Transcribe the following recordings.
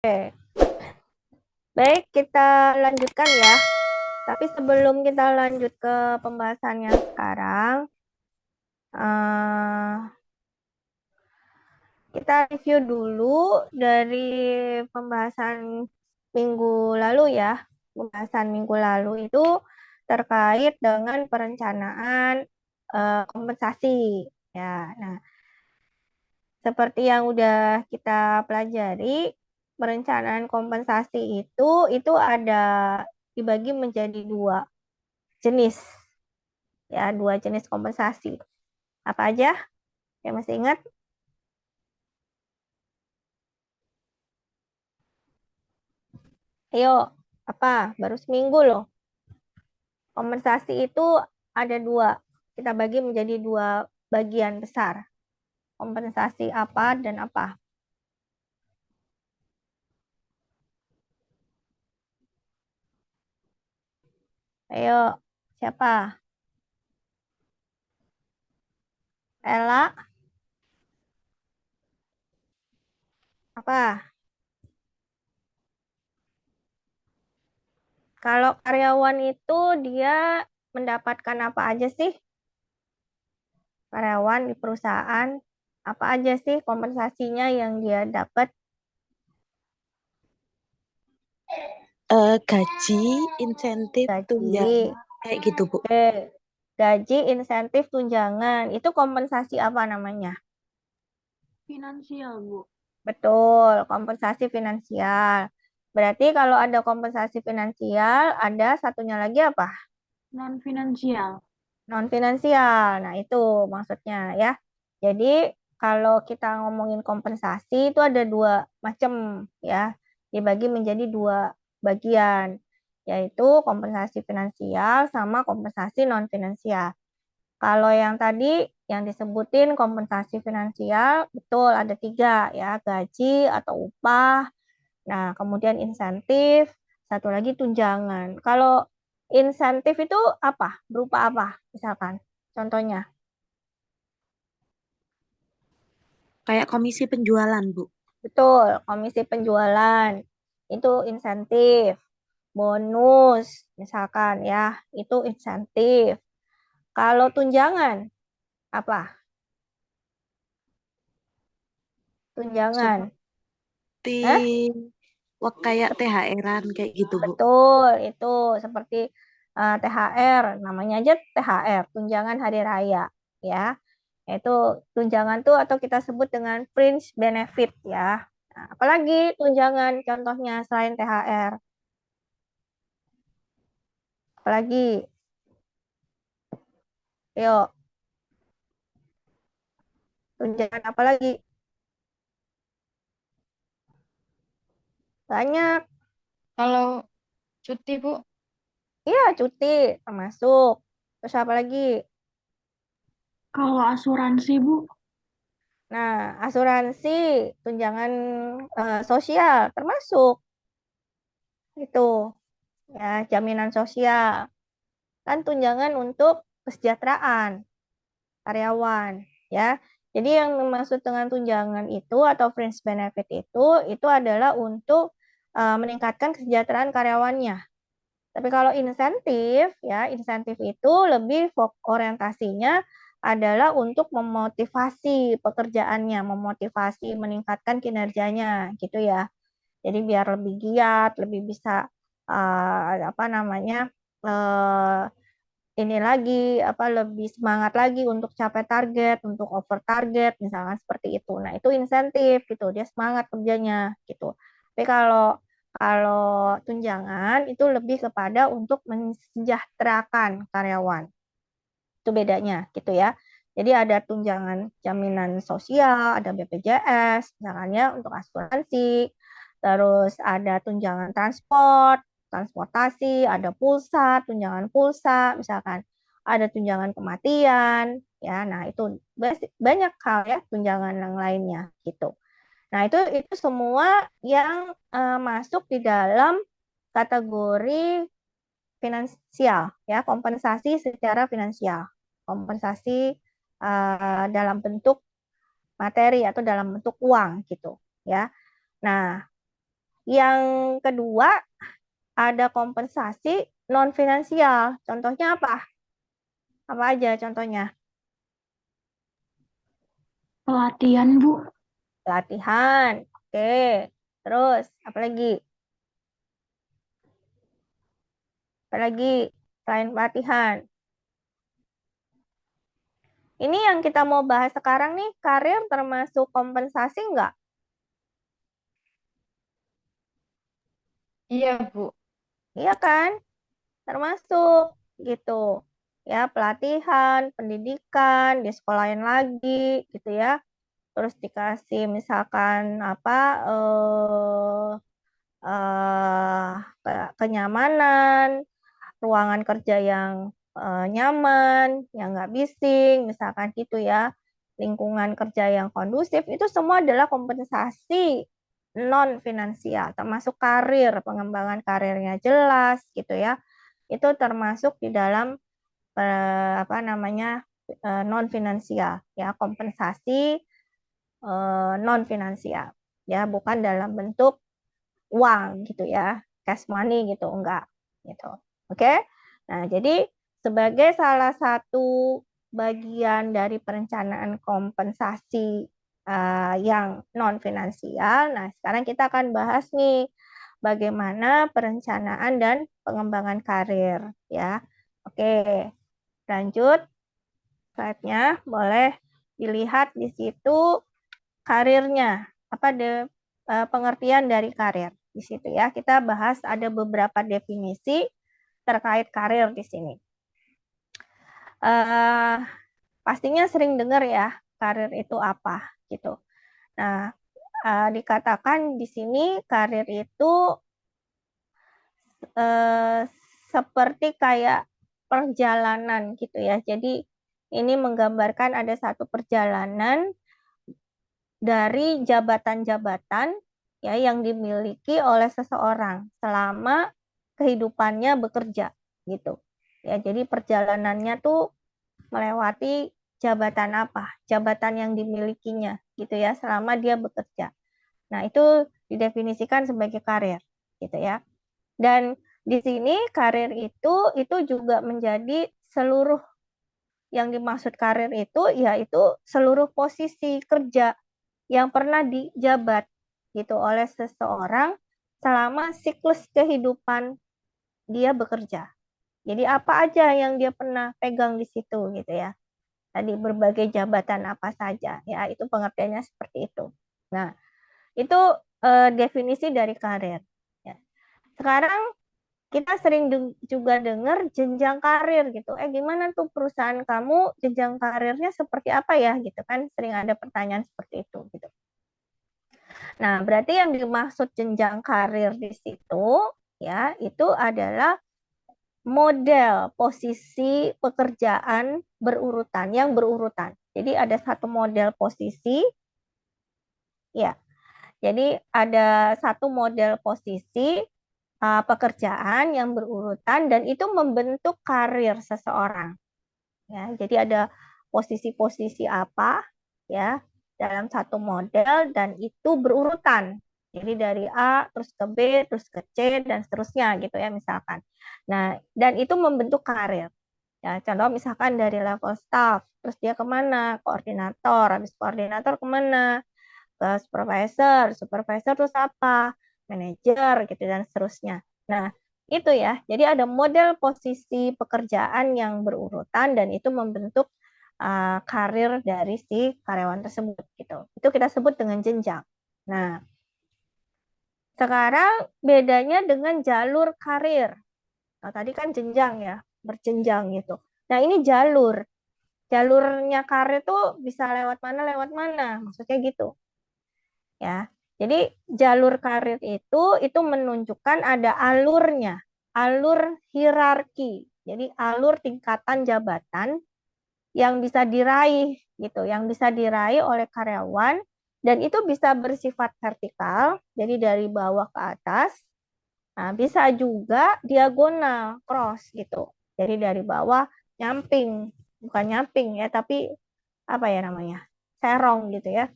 Baik, kita lanjutkan ya. Tapi sebelum kita lanjut ke pembahasannya sekarang, eh, kita review dulu dari pembahasan minggu lalu ya. Pembahasan minggu lalu itu terkait dengan perencanaan kompensasi. Ya, nah seperti yang udah kita pelajari, perencanaan kompensasi itu ada dibagi menjadi dua jenis, ya, dua jenis kompensasi. Apa aja yang masih ingat? Ayo, apa? Baru seminggu loh. Kompensasi itu ada dua. Kita bagi menjadi dua bagian besar. Kompensasi apa dan apa? Ayo, siapa? Ella, apa? Kalau karyawan itu dia mendapatkan apa aja sih? Karyawan di perusahaan, apa aja sih kompensasinya yang dia dapat? Gaji, insentif, tunjangan, Gaji, kayak gitu, Bu. gaji, insentif, tunjangan. Itu kompensasi apa namanya? Finansial, Bu. Betul, kompensasi finansial. Berarti kalau ada kompensasi finansial, ada satunya lagi apa? Non-finansial. Non finansial. Nah, itu maksudnya ya. Jadi, kalau kita ngomongin kompensasi itu ada dua macam ya. Dibagi menjadi dua bagian, yaitu kompensasi finansial sama kompensasi non finansial. Kalau yang tadi yang disebutin kompensasi finansial, betul ada tiga ya, gaji atau upah. Nah, kemudian insentif, satu lagi tunjangan. Kalau insentif itu apa? Berupa apa? Misalkan, contohnya. Kayak komisi penjualan, Bu. Betul, komisi penjualan. Itu insentif. Bonus, misalkan ya, itu insentif. Kalau tunjangan, apa? Tunjangan. Seperti Hah? kayak THR-an kayak gitu, Bu. Betul, itu seperti THR, namanya aja THR, tunjangan hari raya, ya. Itu tunjangan tuh atau kita sebut dengan fringe benefit ya. Nah, apalagi tunjangan contohnya selain THR, apalagi, yuk, tunjangan apa lagi? Banyak, Kalau cuti, Bu. iya cuti termasuk. Terus apa lagi? Kalau asuransi, Bu. Nah, asuransi, tunjangan sosial termasuk itu ya, jaminan sosial. Kan tunjangan untuk kesejahteraan karyawan ya. Jadi yang dimaksud dengan tunjangan itu atau fringe benefit itu adalah untuk meningkatkan kesejahteraan karyawannya. Tapi kalau insentif ya, insentif itu lebih orientasinya adalah untuk memotivasi pekerjaannya, memotivasi meningkatkan kinerjanya gitu ya. Jadi biar lebih giat, lebih bisa apa namanya? eh, ini lagi apa lebih semangat lagi untuk capai target, untuk over target misalkan seperti itu. Nah, itu insentif gitu. Dia semangat kerjanya gitu. Tapi kalau kalau tunjangan itu lebih kepada untuk mensejahterakan karyawan. Itu bedanya gitu ya. Jadi ada tunjangan jaminan sosial, ada BPJS, misalnya untuk asuransi, terus ada tunjangan transport, transportasi, ada pulsa, tunjangan pulsa, misalkan ada tunjangan kematian, ya. Nah, itu banyak hal ya tunjangan yang lainnya gitu. Nah, itu semua yang masuk di dalam kategori finansial ya, kompensasi secara finansial. Kompensasi dalam bentuk materi atau dalam bentuk uang gitu ya. Nah, Yang kedua, ada kompensasi non finansial. Contohnya apa? Apa aja contohnya? Pelatihan, Bu. Pelatihan. Oke. Terus apa lagi? Apa lagi selain pelatihan? Ini yang kita mau bahas sekarang nih, karir termasuk kompensasi nggak? Iya, Bu. Iya kan? Termasuk gitu. Ya, pelatihan, pendidikan, di sekolahin lagi gitu ya. Terus dikasih misalkan apa kenyamanan, ruangan kerja yang nyaman, yang nggak bising, misalkan gitu ya, lingkungan kerja yang kondusif, itu semua adalah kompensasi non finansial, termasuk karir, pengembangan karirnya jelas gitu ya, itu termasuk di dalam apa namanya non finansial ya, kompensasi non finansial ya, bukan dalam bentuk uang gitu ya, cash money gitu, enggak gitu. Oke. Nah, jadi sebagai salah satu bagian dari perencanaan kompensasi yang non finansial, nah sekarang kita akan bahas nih bagaimana perencanaan dan pengembangan karir ya. Oke, lanjut slide-nya, boleh dilihat di situ karirnya. Apa pengertian dari karir di situ ya. Kita bahas ada beberapa definisi terkait karir di sini. Uh, pastinya sering dengar ya, karir itu apa gitu. Nah, dikatakan di sini karir itu seperti kayak perjalanan gitu ya. Jadi ini menggambarkan ada satu perjalanan dari jabatan-jabatan ya yang dimiliki oleh seseorang selama kehidupannya bekerja gitu. Ya, jadi perjalanannya tuh melewati jabatan apa? Jabatan yang dimilikinya gitu ya selama dia bekerja. Nah, itu didefinisikan sebagai karir gitu ya. Dan di sini karir itu juga menjadi seluruh, yang dimaksud karir itu yaitu seluruh posisi kerja yang pernah dijabat gitu oleh seseorang selama siklus kehidupan dia bekerja. Jadi apa aja yang dia pernah pegang di situ gitu ya. Tadi berbagai jabatan apa saja ya, itu pengertiannya seperti itu. Nah, itu definisi dari karir ya. Sekarang kita sering juga dengar jenjang karir gitu. Gimana tuh perusahaan kamu jenjang karirnya seperti apa ya gitu kan, sering ada pertanyaan seperti itu gitu. Nah, berarti yang dimaksud jenjang karir di situ ya, itu adalah model posisi pekerjaan berurutan, yang berurutan. Jadi ada satu model posisi ya. Jadi ada satu model posisi pekerjaan yang berurutan dan itu membentuk karir seseorang. Ya, jadi ada posisi-posisi apa ya dalam satu model dan itu berurutan. Jadi dari A terus ke B terus ke C dan seterusnya gitu ya misalkan. Nah, dan itu membentuk karir. Ya, contoh misalkan dari level staff, terus dia kemana? Koordinator, habis koordinator kemana? Ke supervisor, supervisor terus apa? Manajer gitu dan seterusnya. Nah, itu ya. Jadi ada model posisi pekerjaan yang berurutan dan itu membentuk karir dari si karyawan tersebut gitu. Itu kita sebut dengan jenjang. Nah, sekarang bedanya dengan jalur karir. Nah, tadi kan jenjang ya, berjenjang gitu. Nah, ini jalur. Jalurnya karir tuh bisa lewat mana, maksudnya gitu. Ya. Jadi jalur karir itu menunjukkan ada alurnya, alur hierarki. Jadi alur tingkatan jabatan yang bisa diraih gitu, yang bisa diraih oleh karyawan dan itu bisa bersifat vertikal, jadi dari bawah ke atas. Nah, bisa juga diagonal, cross gitu. Jadi dari bawah nyamping, bukan nyamping ya, tapi apa ya namanya? Serong gitu ya.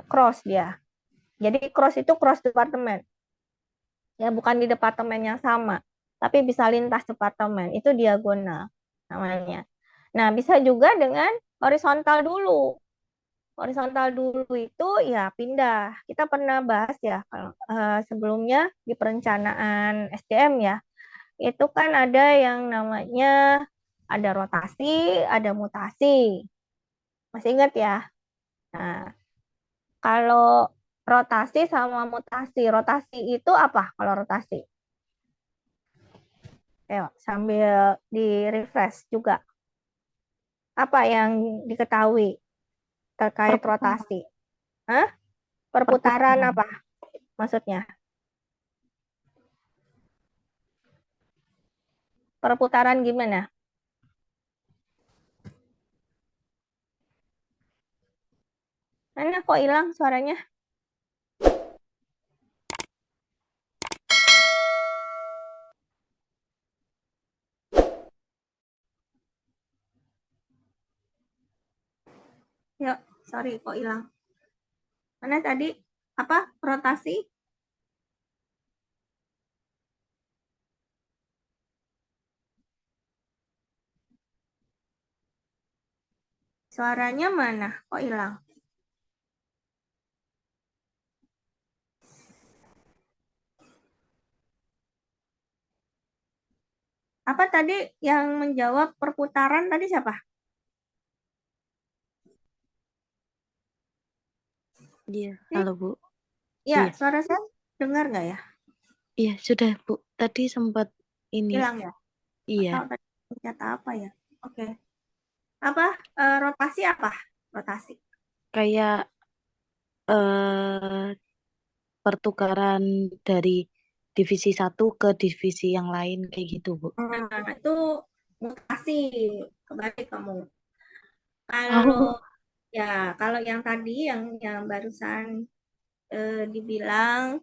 Cross dia. Jadi cross itu cross departemen. Ya, bukan di departemen yang sama, tapi bisa lintas departemen. Itu diagonal namanya. Nah, bisa juga dengan horizontal dulu. Horizontal dulu itu ya pindah. Kita pernah bahas ya kalau sebelumnya di perencanaan SDM ya. Itu kan ada yang namanya ada rotasi, ada mutasi. Masih ingat ya? Nah, kalau rotasi sama mutasi, rotasi itu apa kalau rotasi? Ayo, sambil di refresh juga. Apa yang diketahui terkait Perputaran. rotasi? Hah? Perputaran Perputaran. apa maksudnya? Perputaran gimana? Mana kok hilang suaranya? Yuk, sorry kok hilang. Mana tadi? Apa? Rotasi? Suaranya mana? Kok hilang? Apa tadi yang menjawab perputaran tadi siapa? Iya, halo Bu. Ya, Iya, suara saya dengar nggak ya? iya sudah Bu. Tadi sempat ini. Hilang ya? Iya, Atau tadi kata apa ya? Oke. Apa? Rotasi apa? Rotasi. kayak eh pertukaran dari divisi satu ke divisi yang lain kayak gitu Bu. Nah, itu mutasi. Kebalik kamu. Oh, Kalau kalau yang tadi yang barusan dibilang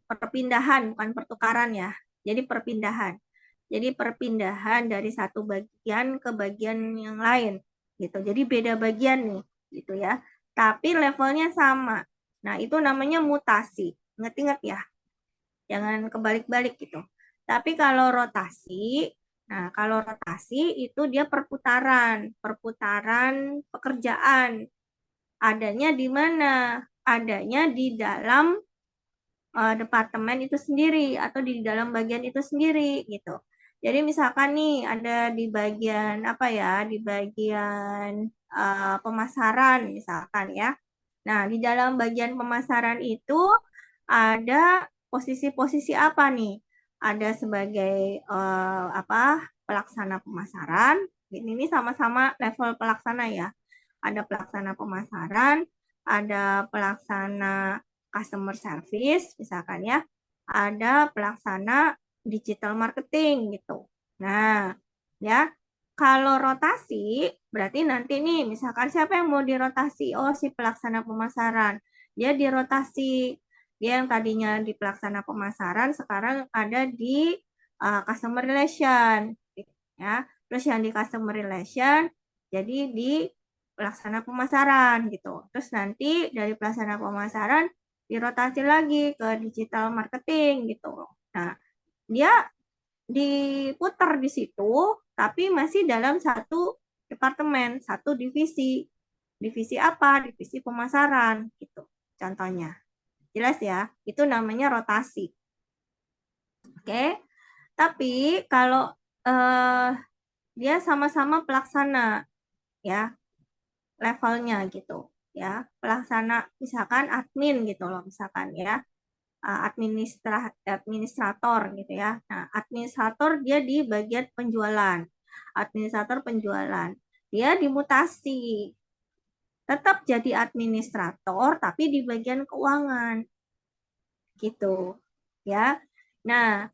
perpindahan bukan pertukaran ya. Jadi perpindahan. Jadi perpindahan dari satu bagian ke bagian yang lain gitu. Jadi beda bagian nih gitu ya. Tapi levelnya sama. Nah, itu namanya mutasi. Ingat-ingat ya. Jangan kebalik-balik gitu. Tapi kalau rotasi itu dia perputaran, perputaran pekerjaan. Adanya di mana? Adanya di dalam departemen itu sendiri atau di dalam bagian itu sendiri gitu. Jadi misalkan nih ada di bagian apa ya, di bagian pemasaran misalkan ya. Nah, di dalam bagian pemasaran itu ada posisi-posisi apa nih? Ada sebagai apa? Pelaksana pemasaran. Ini sama-sama level pelaksana ya. Ada pelaksana pemasaran, ada pelaksana customer service misalkan ya. Ada pelaksana digital marketing gitu. Nah, ya kalau rotasi, berarti nanti nih, misalkan siapa yang mau dirotasi? Oh, si pelaksana pemasaran. Dia dirotasi. Dia yang tadinya di pelaksana pemasaran, sekarang ada di customer relation. Ya. Terus yang di customer relation, jadi di pelaksana pemasaran gitu. Terus nanti dari pelaksana pemasaran, dirotasi lagi ke digital marketing gitu. Nah, dia diputar di situ, tapi masih dalam satu departemen, satu divisi. Divisi apa? Divisi pemasaran, gitu. Contohnya. Jelas ya? Itu namanya rotasi. Oke? Tapi kalau eh, dia sama-sama pelaksana, ya, levelnya gitu. Ya, pelaksana misalkan admin gitu loh, misalkan ya. Administrator gitu ya. Nah, administrator dia di bagian penjualan. Administrator penjualan. Dia dimutasi. Tetap jadi administrator tapi di bagian keuangan. Gitu. Ya. Nah,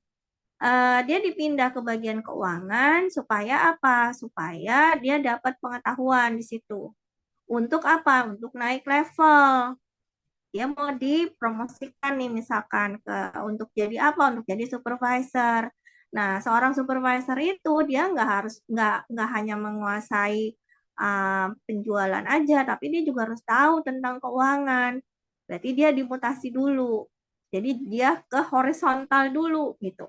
dia dipindah ke bagian keuangan supaya apa? Supaya dia dapat pengetahuan di situ. Untuk apa? Untuk naik level. Dia mau dipromosikan nih misalkan untuk jadi apa? Untuk jadi supervisor. Nah, seorang supervisor itu dia nggak hanya menguasai penjualan aja, tapi dia juga harus tahu tentang keuangan. Berarti dia dimutasi dulu. Jadi dia ke horizontal dulu gitu.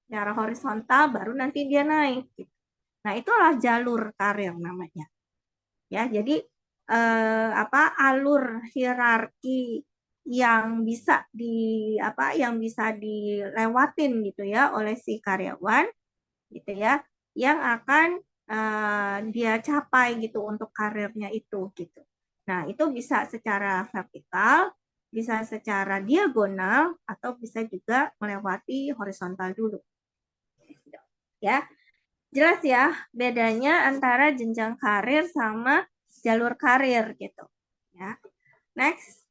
Secara horizontal baru nanti dia naik gitu. Nah, itulah jalur karir namanya. Ya, jadi alur hierarki yang bisa dilewatin gitu ya oleh si karyawan gitu ya, yang akan dia capai gitu untuk karirnya itu gitu. Nah, itu bisa secara vertikal, bisa secara diagonal, atau bisa juga melewati horizontal dulu. Ya, jelas ya bedanya antara jenjang karir sama jalur karir gitu. Ya, next.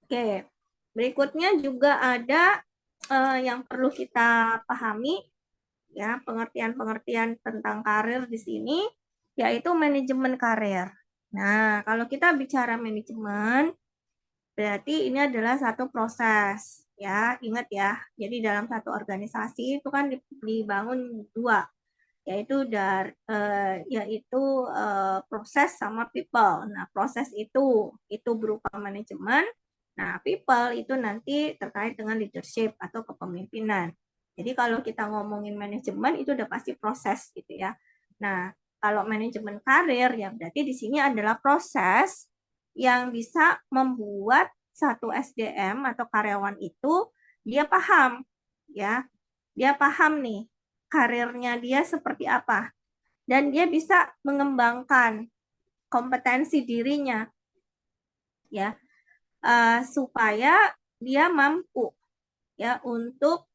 Oke, berikutnya juga ada yang perlu kita pahami ya, pengertian-pengertian tentang karir di sini yaitu manajemen karir. Nah, kalau kita bicara manajemen berarti ini adalah satu proses ya, ingat ya. Jadi dalam satu organisasi itu kan dibangun dua, yaitu proses sama people. Nah, proses itu berupa manajemen. Nah, people itu nanti terkait dengan leadership atau kepemimpinan. Jadi kalau kita ngomongin manajemen itu udah pasti proses gitu ya. Nah, kalau manajemen karir ya berarti di sini adalah proses yang bisa membuat satu SDM atau karyawan itu dia paham ya. Dia paham nih karirnya dia seperti apa dan dia bisa mengembangkan kompetensi dirinya ya, supaya dia mampu ya untuk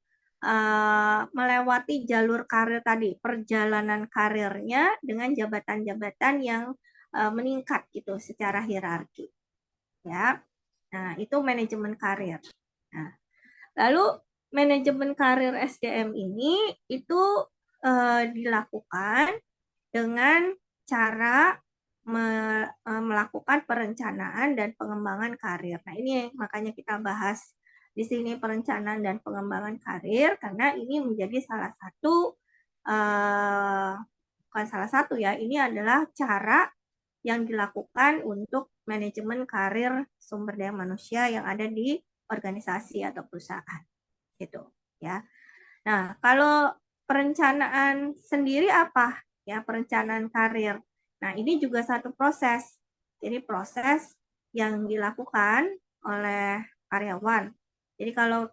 melewati jalur karir tadi, perjalanan karirnya dengan jabatan-jabatan yang meningkat gitu secara hierarki ya. Nah, itu manajemen karir. Nah, lalu manajemen karir SDM ini itu dilakukan dengan cara melakukan perencanaan dan pengembangan karir. Nah, ini makanya kita bahas di sini perencanaan dan pengembangan karir karena ini menjadi salah satu bukan salah satu ya, ini adalah cara yang dilakukan untuk manajemen karir sumber daya manusia yang ada di organisasi atau perusahaan gitu ya. Nah, kalau perencanaan sendiri apa? Ya, perencanaan karir. Nah, ini juga satu proses. Jadi proses yang dilakukan oleh karyawan. Jadi kalau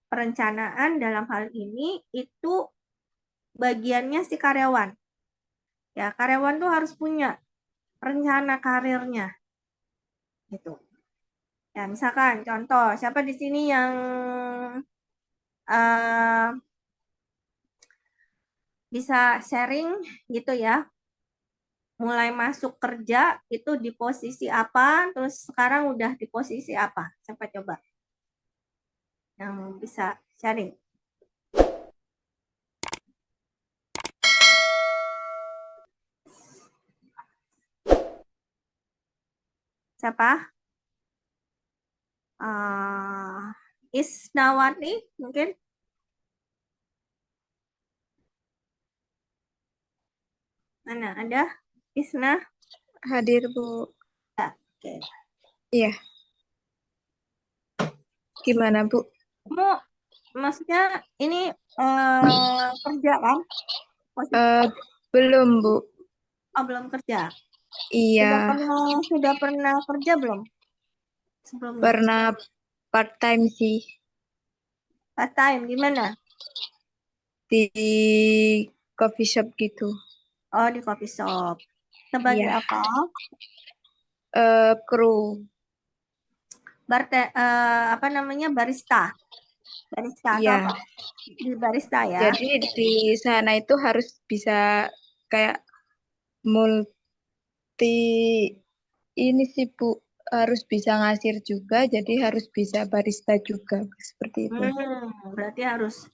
perencanaan dalam hal ini itu bagiannya si karyawan. Ya, karyawan tuh harus punya rencana karirnya. Gitu. Ya, misalkan contoh, siapa di sini yang uh, bisa sharing gitu ya, mulai masuk kerja itu di posisi apa, terus sekarang udah di posisi apa? Siapa coba yang bisa sharing? Siapa? Isnawati mungkin? Mana ada? Isna? Hadir, Bu. Oke. Iya. Gimana, Bu? Kamu maksudnya ini kerja kan? Belum, Bu. Oh, belum kerja. Iya, Sudah pernah kerja belum? Sebelumnya. pernah part-time sih Part time gimana? di coffee shop gitu. Oh, di coffee shop. Sebagai Iya. apa? Kru. Apa namanya? Barista. Barista atau Iya. apa? Di barista ya. Jadi di sana itu harus bisa kayak multi ini sih, Bu. Harus bisa ngasir juga, jadi harus bisa barista juga seperti itu. Berarti harus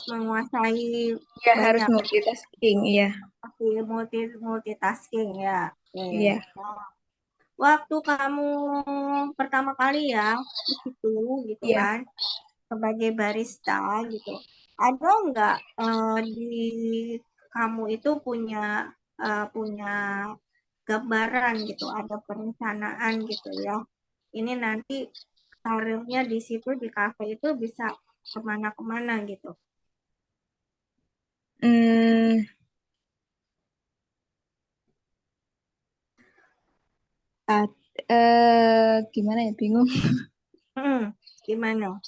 menguasai Ya, harus banyak multitasking, iya. multitasking ya. Oke. Iya. Waktu kamu pertama kali ya di situ gitu Iya. kan sebagai barista gitu. Ada nggak di kamu itu punya gambaran gitu, ada perencanaan gitu ya. Ini nanti karirnya di situ di kafe itu bisa kemana-kemana gitu. Hmm, gimana ya, bingung. Gimana?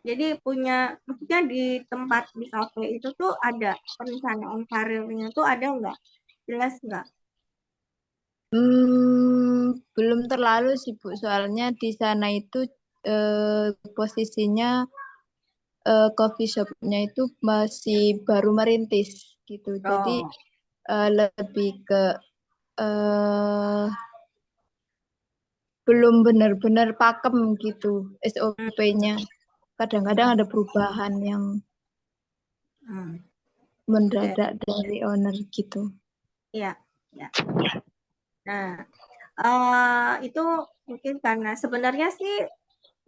Jadi maksudnya di tempat di kafe itu tuh ada perencanaan karirnya tuh ada nggak? Jelas nggak? Belum terlalu sih Bu, soalnya di sana itu posisinya coffee shopnya itu masih baru merintis gitu. Jadi Oh, lebih ke belum benar-benar pakem gitu SOP-nya. Kadang-kadang ada perubahan yang oke. mendadak dari owner gitu. Iya, ya. Nah, itu mungkin karena sebenarnya sih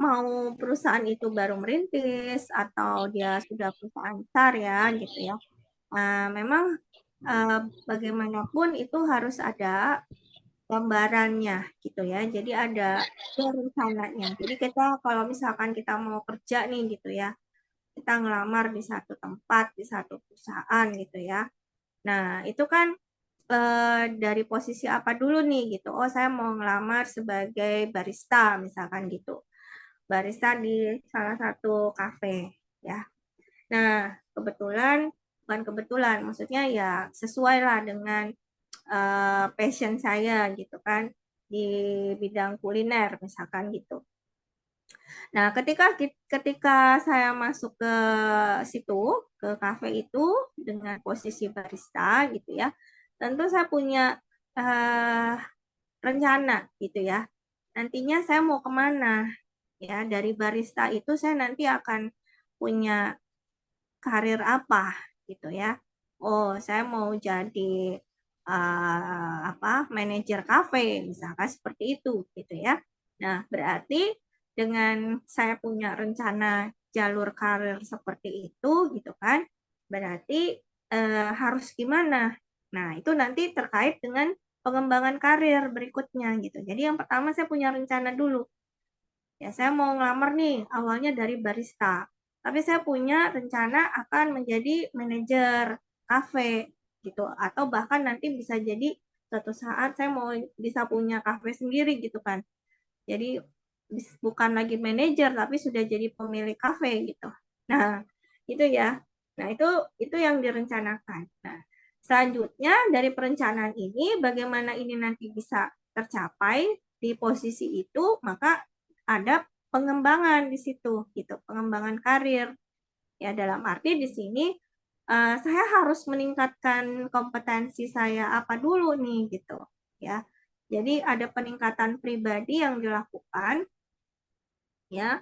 mau perusahaan itu baru merintis atau dia sudah perusahaan besar ya gitu ya. Memang bagaimanapun itu harus ada gambarannya gitu ya. Jadi ada rencananya. Jadi kita kalau misalkan kita mau kerja nih gitu ya, kita ngelamar di satu tempat, di satu perusahaan gitu ya. Nah, itu kan dari posisi apa dulu nih gitu. Oh, saya mau ngelamar sebagai barista misalkan gitu. Barista di salah satu kafe ya. Nah, bukan kebetulan, maksudnya ya sesuai lah dengan passion saya gitu kan di bidang kuliner misalkan gitu. Nah, ketika saya masuk ke situ, ke kafe itu dengan posisi barista gitu ya, tentu saya punya eh, rencana gitu ya. Nantinya saya mau kemana ya, dari barista itu saya nanti akan punya karir apa gitu ya. Oh, saya mau jadi manajer kafe misalkan seperti itu gitu ya. Nah, berarti dengan saya punya rencana jalur karir seperti itu gitu kan, berarti harus gimana? Nah, itu nanti terkait dengan pengembangan karir berikutnya gitu. Jadi yang pertama saya punya rencana dulu. Ya, saya mau ngelamar nih, awalnya dari barista. Tapi saya punya rencana akan menjadi manajer kafe gitu. Atau bahkan nanti bisa jadi suatu saat saya mau bisa punya kafe sendiri gitu kan. Jadi bukan lagi manajer tapi sudah jadi pemilik kafe gitu. Nah, itu ya. Nah, itu yang direncanakan. Nah, selanjutnya dari perencanaan ini bagaimana ini nanti bisa tercapai di posisi itu, maka ada pengembangan di situ gitu, pengembangan karir. Ya, dalam arti di sini saya harus meningkatkan kompetensi saya apa dulu nih gitu ya. Jadi ada peningkatan pribadi yang dilakukan ya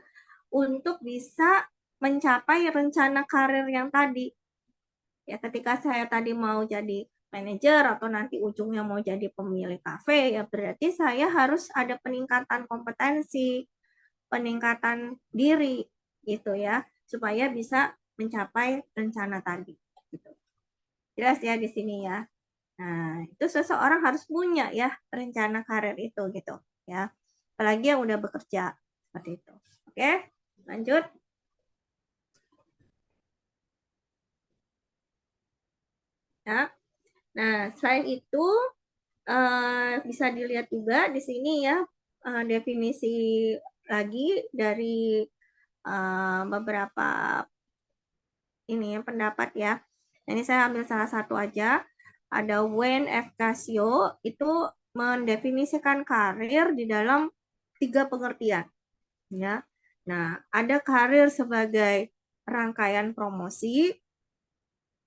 untuk bisa mencapai rencana karir yang tadi. Ya, ketika saya tadi mau jadi manajer atau nanti ujungnya mau jadi pemilik kafe, ya berarti saya harus ada peningkatan kompetensi, peningkatan diri gitu ya, supaya bisa mencapai rencana tadi. Gitu. Jelas ya di sini ya. Nah, itu seseorang harus punya ya rencana karir itu gitu ya. Apalagi yang udah bekerja seperti itu. Oke, lanjut. Ya. Nah, selain itu bisa dilihat juga di sini ya definisi lagi dari beberapa ini ya, pendapat ya. Ini saya ambil salah satu aja. Ada Wayne F. Casio itu mendefinisikan karir di dalam 3 pengertian ya. Nah, ada karir sebagai rangkaian promosi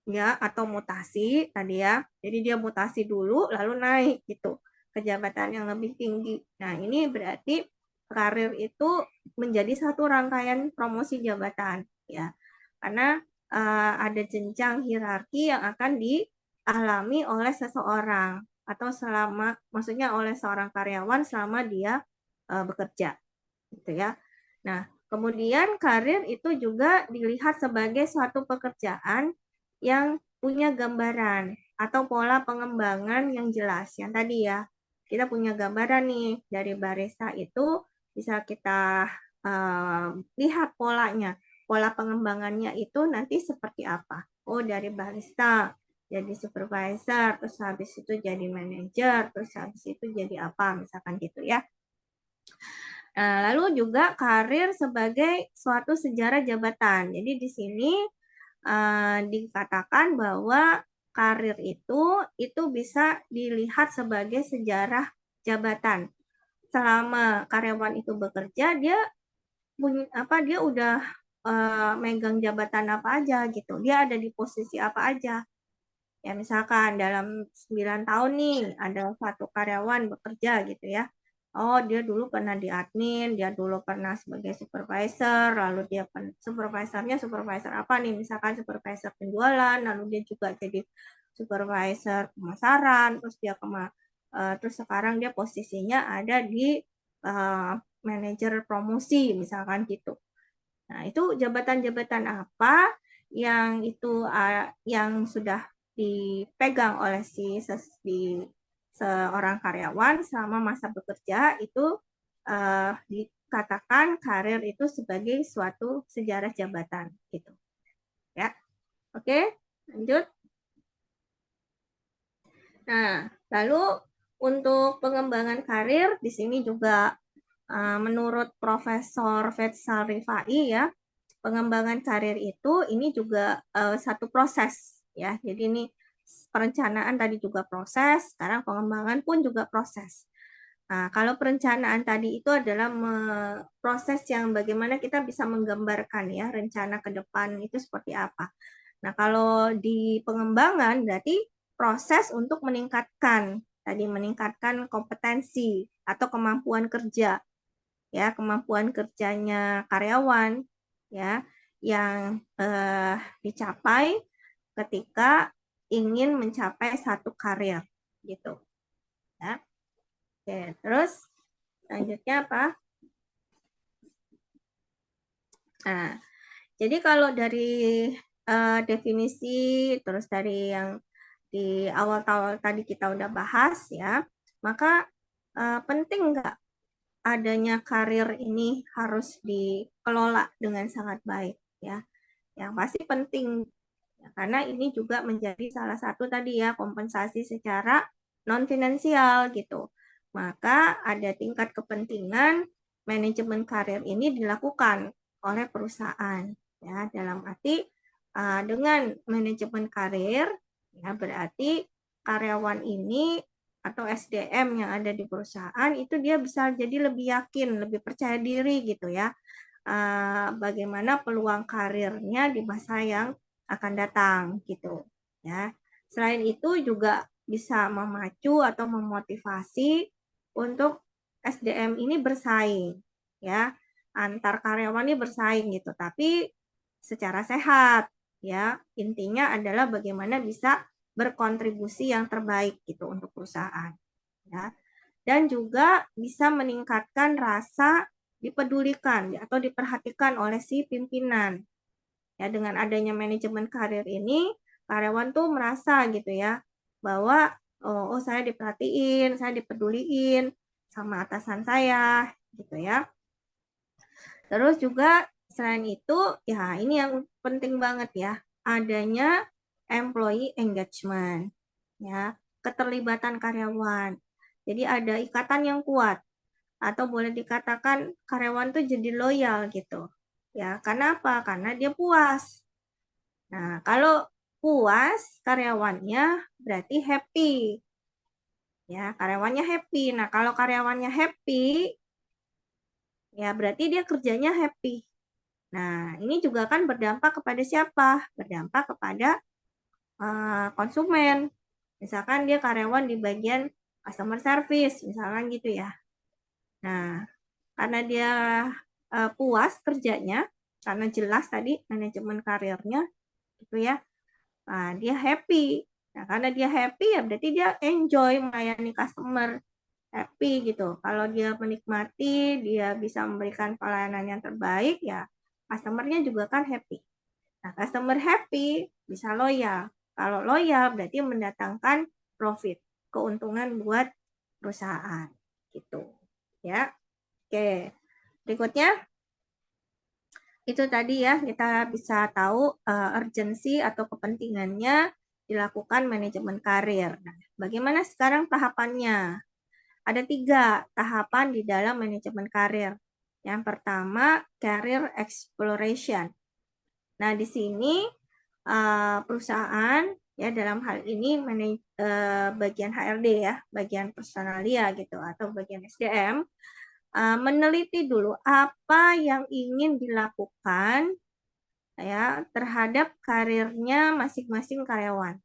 ya atau mutasi tadi ya. Jadi dia mutasi dulu lalu naik gitu ke jabatan yang lebih tinggi. Nah, ini berarti karir itu menjadi satu rangkaian promosi jabatan ya. Karena ada jenjang hierarki yang akan dialami oleh seseorang atau maksudnya oleh seorang karyawan selama dia bekerja gitu ya. Nah, kemudian karir itu juga dilihat sebagai suatu pekerjaan yang punya gambaran atau pola pengembangan yang jelas. Yang tadi ya, kita punya gambaran nih dari barista itu bisa kita lihat polanya. Pola pengembangannya itu nanti seperti apa. Oh, dari barista jadi supervisor, terus habis itu jadi manajer, terus habis itu jadi apa, misalkan gitu ya. Nah, lalu juga karir sebagai suatu sejarah jabatan. Jadi di sini dikatakan bahwa karir itu bisa dilihat sebagai sejarah jabatan. Selama karyawan itu bekerja, dia dia udah megang jabatan apa aja gitu. Dia ada di posisi apa aja. Ya misalkan dalam 9 tahun nih ada satu karyawan bekerja gitu ya. Oh, dia dulu pernah di admin, dia dulu pernah sebagai supervisor, lalu dia supervisornya supervisor apa nih? Misalkan supervisor penjualan, lalu dia juga jadi supervisor pemasaran, terus dia terus sekarang dia posisinya ada di manajer promosi misalkan gitu. Nah, itu jabatan-jabatan apa yang yang sudah dipegang oleh seorang karyawan selama masa bekerja itu dikatakan karir itu sebagai suatu sejarah jabatan gitu. Ya. Oke, lanjut. Nah, lalu untuk pengembangan karir di sini juga menurut Profesor Faisal Rifai ya, pengembangan karir itu ini juga satu proses ya. Jadi ini perencanaan tadi juga proses, sekarang pengembangan pun juga proses. Nah, kalau perencanaan tadi itu adalah proses yang bagaimana kita bisa menggambarkan ya rencana ke depan itu seperti apa. Nah, kalau di pengembangan berarti proses untuk meningkatkan kompetensi atau kemampuan kerja ya, kemampuan kerjanya karyawan ya yang dicapai ketika ingin mencapai satu karir gitu ya. Oke, terus selanjutnya apa? Nah, jadi kalau dari definisi terus dari yang di awal-awal tadi kita udah bahas ya, maka penting nggak adanya karir ini harus dikelola dengan sangat baik ya. Yang pasti penting ya, karena ini juga menjadi salah satu tadi ya kompensasi secara non finansial gitu. Maka ada tingkat kepentingan manajemen karir ini dilakukan oleh perusahaan ya, dalam arti dengan manajemen karir ya berarti karyawan ini atau SDM yang ada di perusahaan itu dia bisa jadi lebih yakin, lebih percaya diri gitu ya. Bagaimana peluang karirnya di masa yang akan datang gitu ya. Selain itu juga bisa memacu atau memotivasi untuk SDM ini bersaing ya. Antar karyawan ini bersaing gitu, tapi secara sehat ya. Intinya adalah bagaimana bisa berkontribusi yang terbaik gitu untuk perusahaan ya. Dan juga bisa meningkatkan rasa dipedulikan atau diperhatikan oleh si pimpinan. Ya, dengan adanya manajemen karir ini, karyawan tuh merasa gitu ya, bahwa oh saya diperhatiin, saya dipeduliin sama atasan saya gitu ya. Terus juga selain itu, ya ini yang penting banget ya, adanya employee engagement, ya, keterlibatan karyawan. Jadi ada ikatan yang kuat, atau boleh dikatakan karyawan tuh jadi loyal gitu. Ya, karena apa? Karena dia puas. Nah, kalau puas karyawannya berarti happy. Ya, karyawannya happy. Nah, kalau karyawannya happy, ya berarti dia kerjanya happy. Nah, ini juga kan berdampak kepada siapa? Berdampak kepada konsumen. Misalkan dia karyawan di bagian customer service, misalkan gitu ya. Nah, karena dia puas kerjanya, karena jelas tadi manajemen karirnya, gitu ya. Nah, dia happy. Nah, karena dia happy ya berarti dia enjoy melayani customer, happy gitu. Kalau dia menikmati, dia bisa memberikan pelayanan yang terbaik, ya customer-nya juga kan happy. Nah, customer happy bisa loyal. Kalau loyal berarti mendatangkan profit, keuntungan buat perusahaan gitu ya. Oke, berikutnya itu tadi ya, kita bisa tahu urgensi atau kepentingannya dilakukan manajemen karir. Nah, bagaimana sekarang tahapannya? Ada 3 tahapan di dalam manajemen karir. Yang pertama, career exploration. Nah, di sini perusahaan ya dalam hal ini bagian HRD ya, bagian personalia gitu atau bagian SDM meneliti dulu apa yang ingin dilakukan ya terhadap karirnya masing-masing karyawan.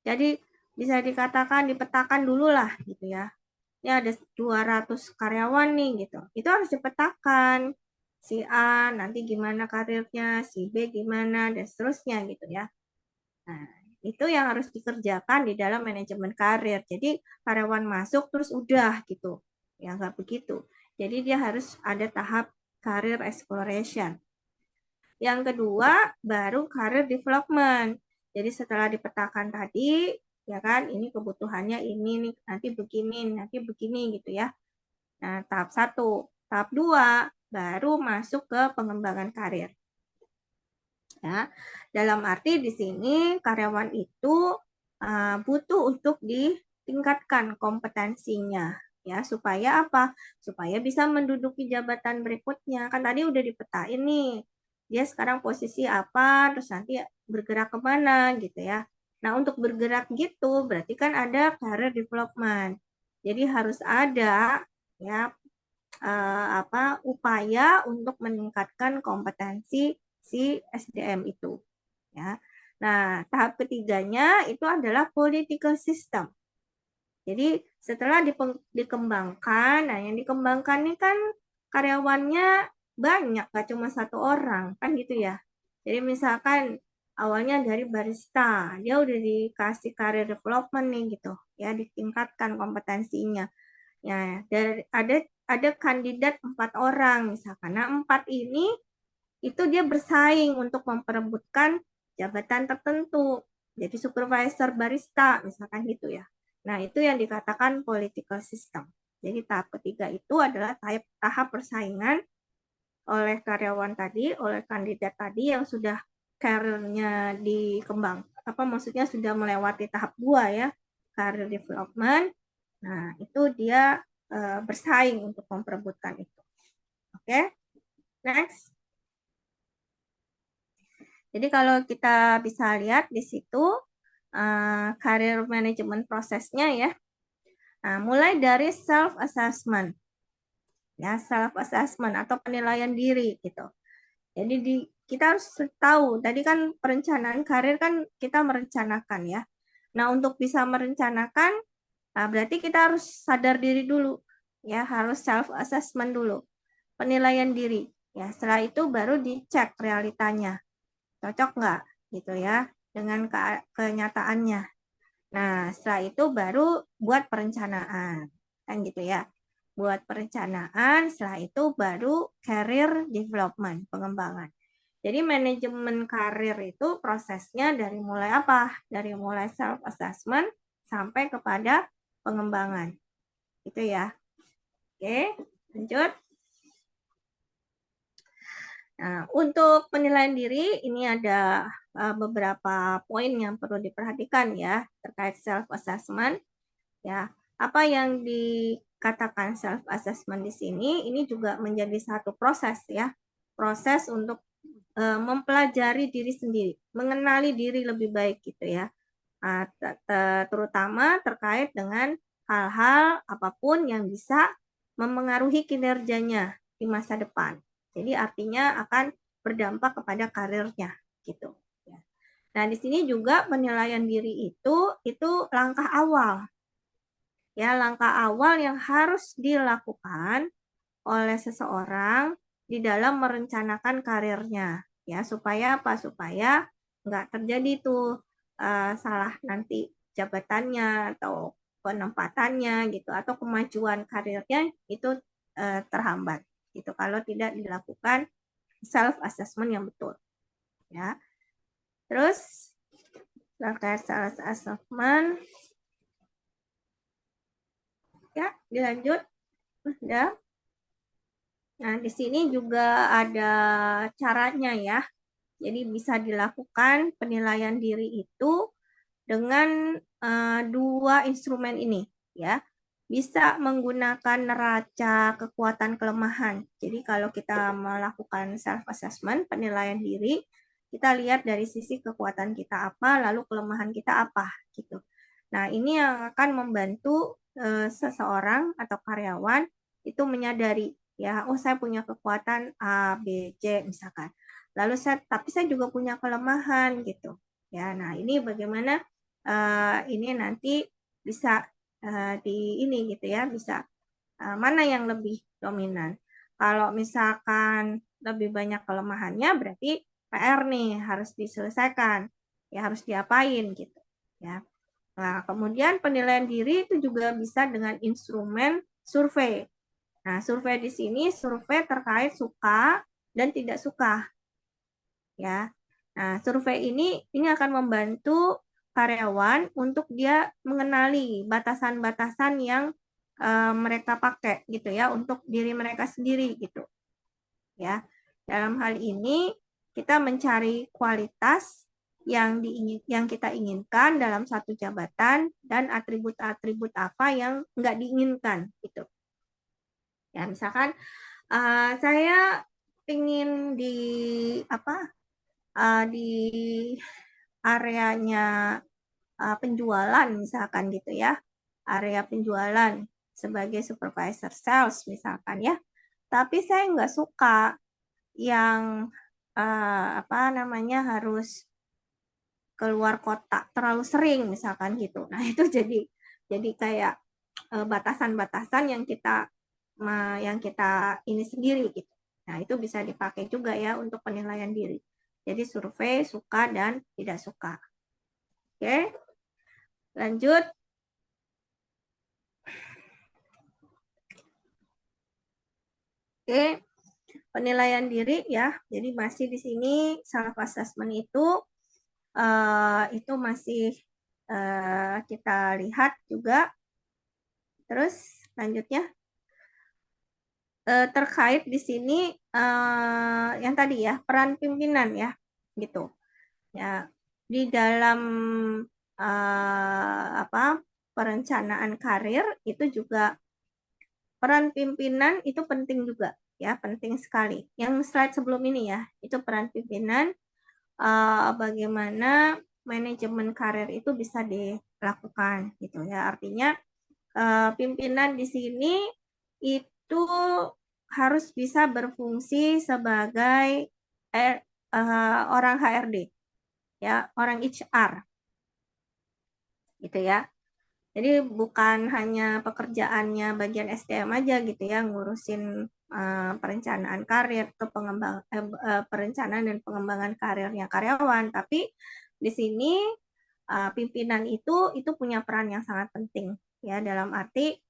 Jadi bisa dikatakan dipetakan dulu lah gitu ya. Ini ada 200 karyawan nih gitu. Itu harus dipetakan. Si A nanti gimana karirnya, si B gimana dan seterusnya gitu ya. Nah, itu yang harus dikerjakan di dalam manajemen karir. Jadi karyawan masuk terus udah gitu. Ya nggak begitu. Jadi dia harus ada tahap career exploration. Yang kedua, baru career development. Jadi setelah dipetakan tadi, ya kan, ini kebutuhannya ini nih, nanti begini gitu ya. Nah, tahap 1. Tahap 2, baru masuk ke pengembangan karir. Ya, dalam arti di sini karyawan itu butuh untuk ditingkatkan kompetensinya ya supaya apa? Supaya bisa menduduki jabatan berikutnya. Kan tadi udah dipetain nih. Dia sekarang posisi apa, terus nanti bergerak kemana gitu ya. Nah, untuk bergerak gitu berarti kan ada career development. Jadi harus ada ya upaya untuk meningkatkan kompetensi si SDM itu ya. Nah, tahap ketiganya itu adalah political system. Jadi setelah dikembangkan, nah yang dikembangkan ini kan karyawannya banyak, gak cuma 1 orang, kan gitu ya. Jadi misalkan awalnya dari barista, dia udah dikasih career development nih gitu, ya ditingkatkan kompetensinya. Ya, ada kandidat 4 orang misalkan. Nah, 4 ini itu dia bersaing untuk memperebutkan jabatan tertentu. Jadi supervisor barista misalkan gitu ya. Nah, itu yang dikatakan political system. Jadi tahap ketiga itu adalah tahap persaingan oleh karyawan tadi, oleh kandidat tadi yang sudah karirnya dikembang, maksudnya sudah melewati tahap 2 ya, career development. Nah, itu dia bersaing untuk memperebutkan itu. Oke, next. Jadi kalau kita bisa lihat di situ career management prosesnya ya. Nah, mulai dari self assessment. Ya, self assessment atau penilaian diri gitu. Jadi kita harus tahu, tadi kan perencanaan karir kan kita merencanakan ya. Nah, untuk bisa merencanakan berarti kita harus sadar diri dulu. Ya, harus self assessment dulu. Penilaian diri. Ya, setelah itu baru dicek realitanya. Cocok nggak gitu ya dengan kenyataannya. Nah, setelah itu baru buat perencanaan. Kan gitu ya. Buat perencanaan, setelah itu baru career development, pengembangan. Jadi manajemen karir itu prosesnya dari mulai apa? Dari mulai self assessment sampai kepada pengembangan. Itu ya. Oke, lanjut. Nah, untuk penilaian diri ini ada beberapa poin yang perlu diperhatikan ya terkait self assessment. Ya, apa yang dikatakan self assessment di sini ini juga menjadi satu proses ya. Proses untuk mempelajari diri sendiri, mengenali diri lebih baik gitu ya. Terutama terkait dengan hal-hal apapun yang bisa memengaruhi kinerjanya di masa depan. Jadi artinya akan berdampak kepada karirnya gitu. Nah, di sini juga penilaian diri itu langkah awal. Ya, langkah awal yang harus dilakukan oleh seseorang di dalam merencanakan karirnya. Ya, supaya apa? Supaya nggak terjadi tuh salah nanti jabatannya atau penempatannya gitu atau kemajuan karirnya itu terhambat gitu kalau tidak dilakukan self assessment yang betul ya. Terus terkait self assessment. Ya, dilanjut. Udah. Nah, di sini juga ada caranya ya. Jadi bisa dilakukan penilaian diri itu dengan dua instrumen ini ya. Bisa menggunakan neraca kekuatan kelemahan. Jadi kalau kita melakukan self assessment, penilaian diri, kita lihat dari sisi kekuatan kita apa, lalu kelemahan kita apa gitu. Nah, ini yang akan membantu seseorang atau karyawan itu menyadari ya, oh saya punya kekuatan A, B, C misalkan. Lalu tapi saya juga punya kelemahan gitu. Ya, nah ini bagaimana ini nanti bisa di ini gitu ya, bisa mana yang lebih dominan. Kalau misalkan lebih banyak kelemahannya berarti PR nih harus diselesaikan. Ya harus diapain gitu ya. Nah, kemudian penilaian diri itu juga bisa dengan instrumen survei. Nah, survei di sini survei terkait suka dan tidak suka. Ya. Nah, survei ini akan membantu karyawan untuk dia mengenali batasan-batasan yang mereka pakai gitu ya untuk diri mereka sendiri gitu. Ya. Dalam hal ini kita mencari kualitas yang kita inginkan dalam satu jabatan dan atribut-atribut apa yang nggak diinginkan gitu. Ya, misalkan saya ingin di areanya penjualan misalkan gitu ya, area penjualan sebagai supervisor sales misalkan ya, tapi saya nggak suka yang harus keluar kota terlalu sering misalkan gitu. Nah itu jadi kayak batasan-batasan yang kita ini sendiri gitu. Nah itu bisa dipakai juga ya untuk penilaian diri. Jadi survei suka dan tidak suka. Oke, lanjut. Oke, penilaian diri ya. Jadi masih di sini self assessment itu masih kita lihat juga. Terus lanjutnya terkait di sini yang tadi ya peran pimpinan ya gitu. Ya di dalam perencanaan karir itu juga peran pimpinan itu penting juga ya, penting sekali. Yang slide sebelum ini ya, itu peran pimpinan bagaimana manajemen karir itu bisa dilakukan gitu ya. Artinya pimpinan di sini itu harus bisa berfungsi sebagai orang HRD ya, orang HR gitu ya. Jadi bukan hanya pekerjaannya bagian SDM aja gitu ya, ngurusin perencanaan karir atau perencanaan dan pengembangan karirnya karyawan, tapi di sini pimpinan itu punya peran yang sangat penting ya, dalam arti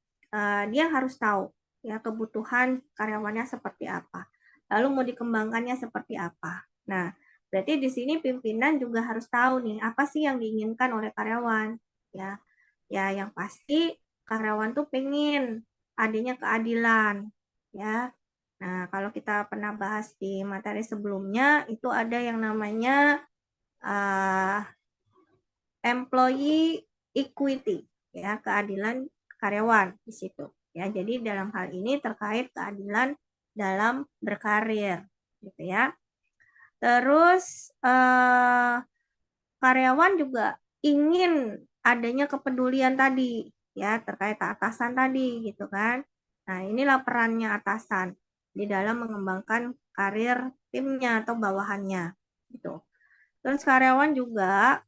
dia harus tahu ya kebutuhan karyawannya seperti apa, lalu mau dikembangkannya seperti apa. Nah, berarti di sini pimpinan juga harus tahu nih apa sih yang diinginkan oleh karyawan ya. Ya, yang pasti karyawan tuh pengen adanya keadilan ya. Nah, kalau kita pernah bahas di materi sebelumnya itu ada yang namanya employee equity ya, keadilan karyawan di situ ya. Jadi dalam hal ini terkait keadilan dalam berkarir gitu ya. Terus karyawan juga ingin adanya kepedulian tadi ya terkait atasan tadi gitu kan. Nah, inilah perannya atasan di dalam mengembangkan karir timnya atau bawahannya gitu. Terus karyawan juga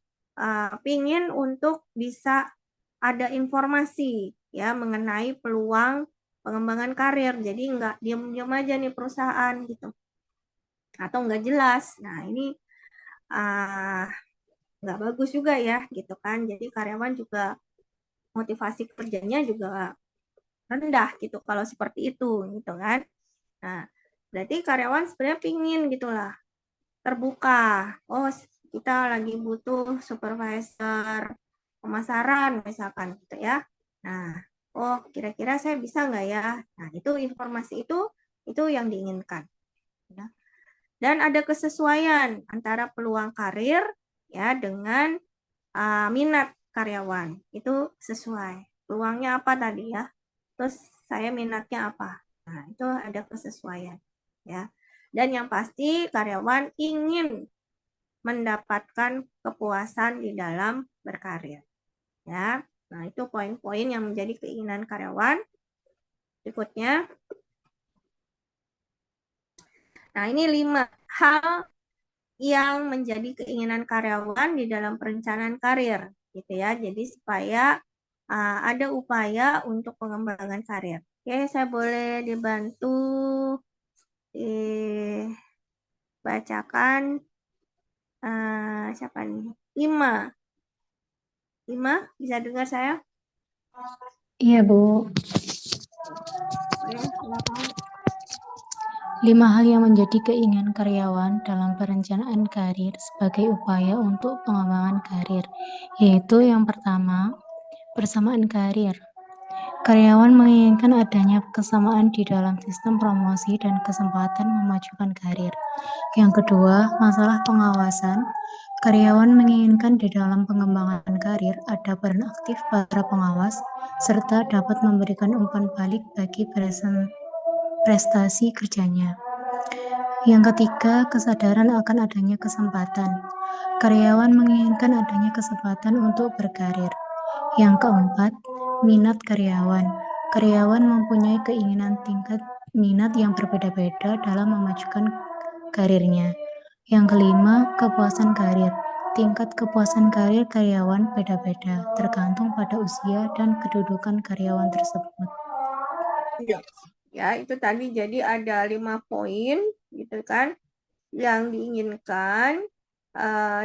pingin untuk bisa ada informasi ya mengenai peluang pengembangan karir. Jadi nggak diam-diam aja nih perusahaan gitu. Atau nggak jelas. Nah, ini nggak bagus juga ya gitu kan. Jadi karyawan juga motivasi kerjanya juga rendah gitu kalau seperti itu gitu kan. Nah, berarti karyawan sebenarnya pingin gitulah terbuka. Oh, kita lagi butuh supervisor pemasaran misalkan gitu ya. Nah, oh kira-kira saya bisa nggak ya? Nah, itu informasi itu yang diinginkan. Ya. Dan ada kesesuaian antara peluang karir ya dengan minat karyawan. Itu sesuai. Peluangnya apa tadi ya? Terus saya minatnya apa? Nah, itu ada kesesuaian ya. Dan yang pasti karyawan ingin mendapatkan kepuasan di dalam berkarir. Ya. Nah, itu poin-poin yang menjadi keinginan karyawan. Berikutnya. Nah, ini 5 hal yang menjadi keinginan karyawan di dalam perencanaan karir, gitu ya. Jadi supaya ada upaya untuk pengembangan karir. Oke, saya boleh dibantu bacakan siapa nih? Ima bisa dengar saya? Iya, Bu. Boleh, silakan. 5 hal yang menjadi keinginan karyawan dalam perencanaan karir sebagai upaya untuk pengembangan karir, yaitu yang pertama, persamaan karir. Karyawan menginginkan adanya kesamaan di dalam sistem promosi dan kesempatan memajukan karir. Yang kedua, masalah pengawasan. Karyawan menginginkan di dalam pengembangan karir ada peran aktif para pengawas, serta dapat memberikan umpan balik bagi prestasi kerjanya. Yang ketiga, kesadaran akan adanya kesempatan. Karyawan menginginkan adanya kesempatan untuk berkarir. Yang keempat, minat karyawan. Karyawan mempunyai keinginan tingkat minat yang berbeda-beda dalam memajukan karirnya. Yang kelima, kepuasan karir. Tingkat kepuasan karir karyawan beda-beda, tergantung pada usia dan kedudukan karyawan tersebut. Ya, itu tadi jadi ada 5 poin gitu kan yang diinginkan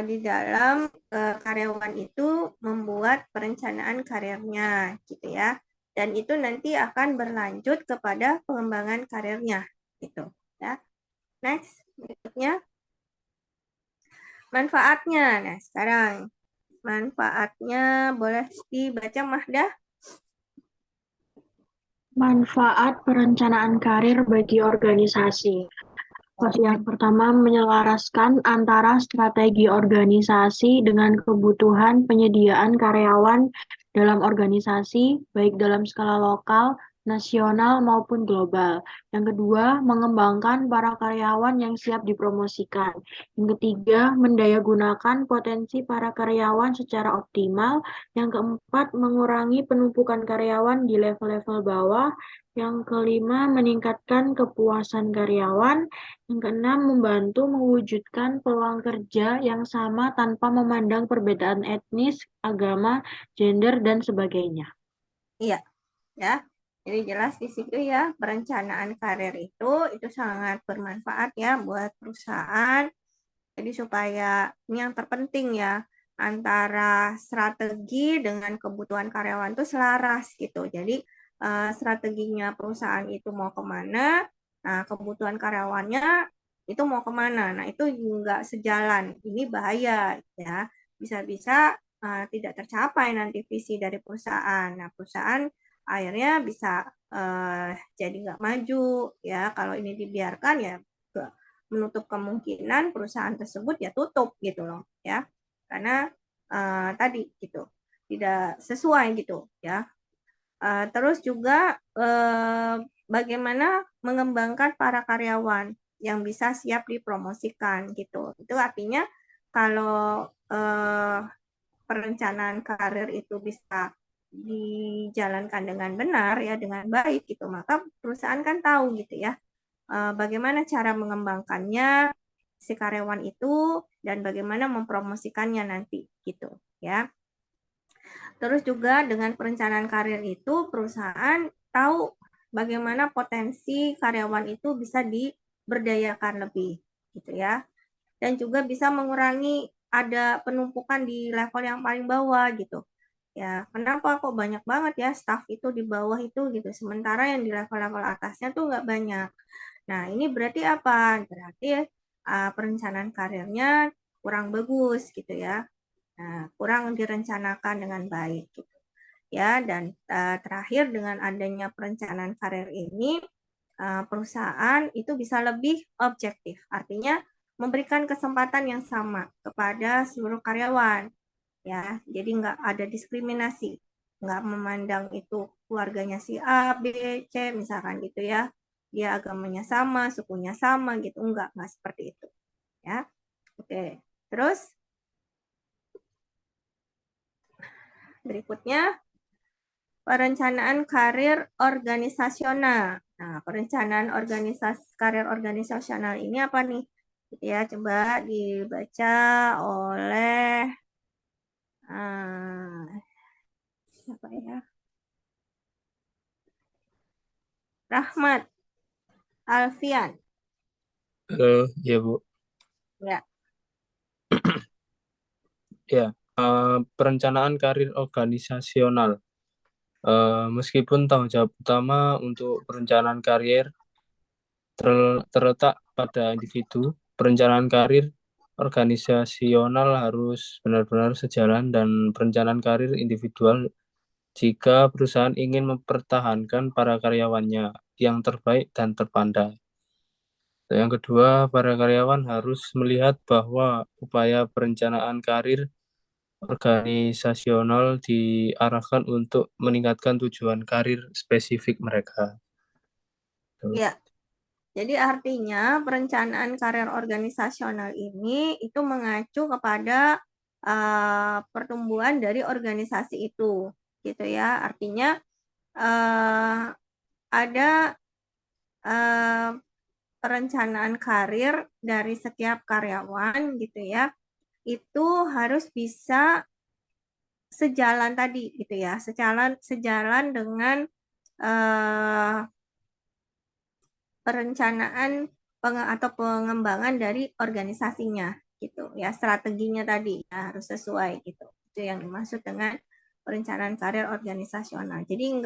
di dalam karyawan itu membuat perencanaan karirnya gitu ya. Dan itu nanti akan berlanjut kepada pengembangan karirnya gitu ya. Next, berikutnya manfaatnya. Nah, sekarang manfaatnya boleh dibaca Mahdah? Manfaat perencanaan karir bagi organisasi. Yang pertama, menyelaraskan antara strategi organisasi dengan kebutuhan penyediaan karyawan dalam organisasi, baik dalam skala lokal, nasional, maupun global. Yang kedua, mengembangkan para karyawan yang siap dipromosikan. Yang ketiga, mendayagunakan potensi para karyawan secara optimal. Yang keempat, mengurangi penumpukan karyawan di level-level bawah. Yang kelima, meningkatkan kepuasan karyawan. Yang keenam, membantu mewujudkan peluang kerja yang sama tanpa memandang perbedaan etnis, agama, gender, dan sebagainya. Iya, ya. Jadi jelas di situ ya, perencanaan karir itu sangat bermanfaat ya buat perusahaan. Jadi supaya ini yang terpenting ya, antara strategi dengan kebutuhan karyawan itu selaras gitu. Jadi strateginya perusahaan itu mau kemana, nah kebutuhan karyawannya itu mau kemana. Nah itu nggak sejalan, ini bahaya ya. Bisa-bisa tidak tercapai nanti visi dari perusahaan. Nah perusahaan akhirnya bisa jadi nggak maju ya. Kalau ini dibiarkan ya menutup kemungkinan perusahaan tersebut ya tutup gitu loh ya. Karena tadi gitu tidak sesuai gitu ya. Terus juga bagaimana mengembangkan para karyawan yang bisa siap dipromosikan gitu. Itu artinya kalau perencanaan karir itu bisa dijalankan dengan benar ya, dengan baik gitu, maka perusahaan kan tahu gitu ya bagaimana cara mengembangkannya si karyawan itu dan bagaimana mempromosikannya nanti gitu ya. Terus juga dengan perencanaan karir itu perusahaan tahu bagaimana potensi karyawan itu bisa diberdayakan lebih gitu ya. Dan juga bisa mengurangi ada penumpukan di level yang paling bawah gitu. Ya, kenapa kok banyak banget ya staff itu di bawah itu gitu. Sementara yang di level-level atasnya tuh nggak banyak. Nah, ini berarti apa? Berarti perencanaan karirnya kurang bagus gitu ya. Nah, kurang direncanakan dengan baik gitu. Ya, dan terakhir dengan adanya perencanaan karir ini perusahaan itu bisa lebih objektif. Artinya memberikan kesempatan yang sama kepada seluruh karyawan ya. Jadi nggak ada diskriminasi, nggak memandang itu keluarganya si A, B, C misalkan gitu ya. Dia agamanya sama, sukunya sama gitu, nggak seperti itu ya. Oke, terus berikutnya perencanaan karir organisasional. Nah, perencanaan karir organisasional ini apa nih? Gitu ya, coba dibaca oleh siapa ya? Rahmat Alfian. Ya Bu. Ya. Ya, perencanaan karir organisasional. Meskipun tanggung jawab utama untuk perencanaan karir terletak pada individu, perencanaan karir organisasional harus benar-benar sejalan dan perencanaan karir individual jika perusahaan ingin mempertahankan para karyawannya yang terbaik dan terpandang. Yang kedua, para karyawan harus melihat bahwa upaya perencanaan karir organisasional diarahkan untuk meningkatkan tujuan karir spesifik mereka. Ya. Jadi artinya perencanaan karir organisasional ini itu mengacu kepada pertumbuhan dari organisasi itu, gitu ya. Artinya ada perencanaan karir dari setiap karyawan, gitu ya. Itu harus bisa sejalan tadi, gitu ya. Sejalan dengan perencanaan atau pengembangan dari organisasinya gitu ya, strateginya tadi ya, harus sesuai gitu. Itu yang dimaksud dengan perencanaan karir organisasional. Jadi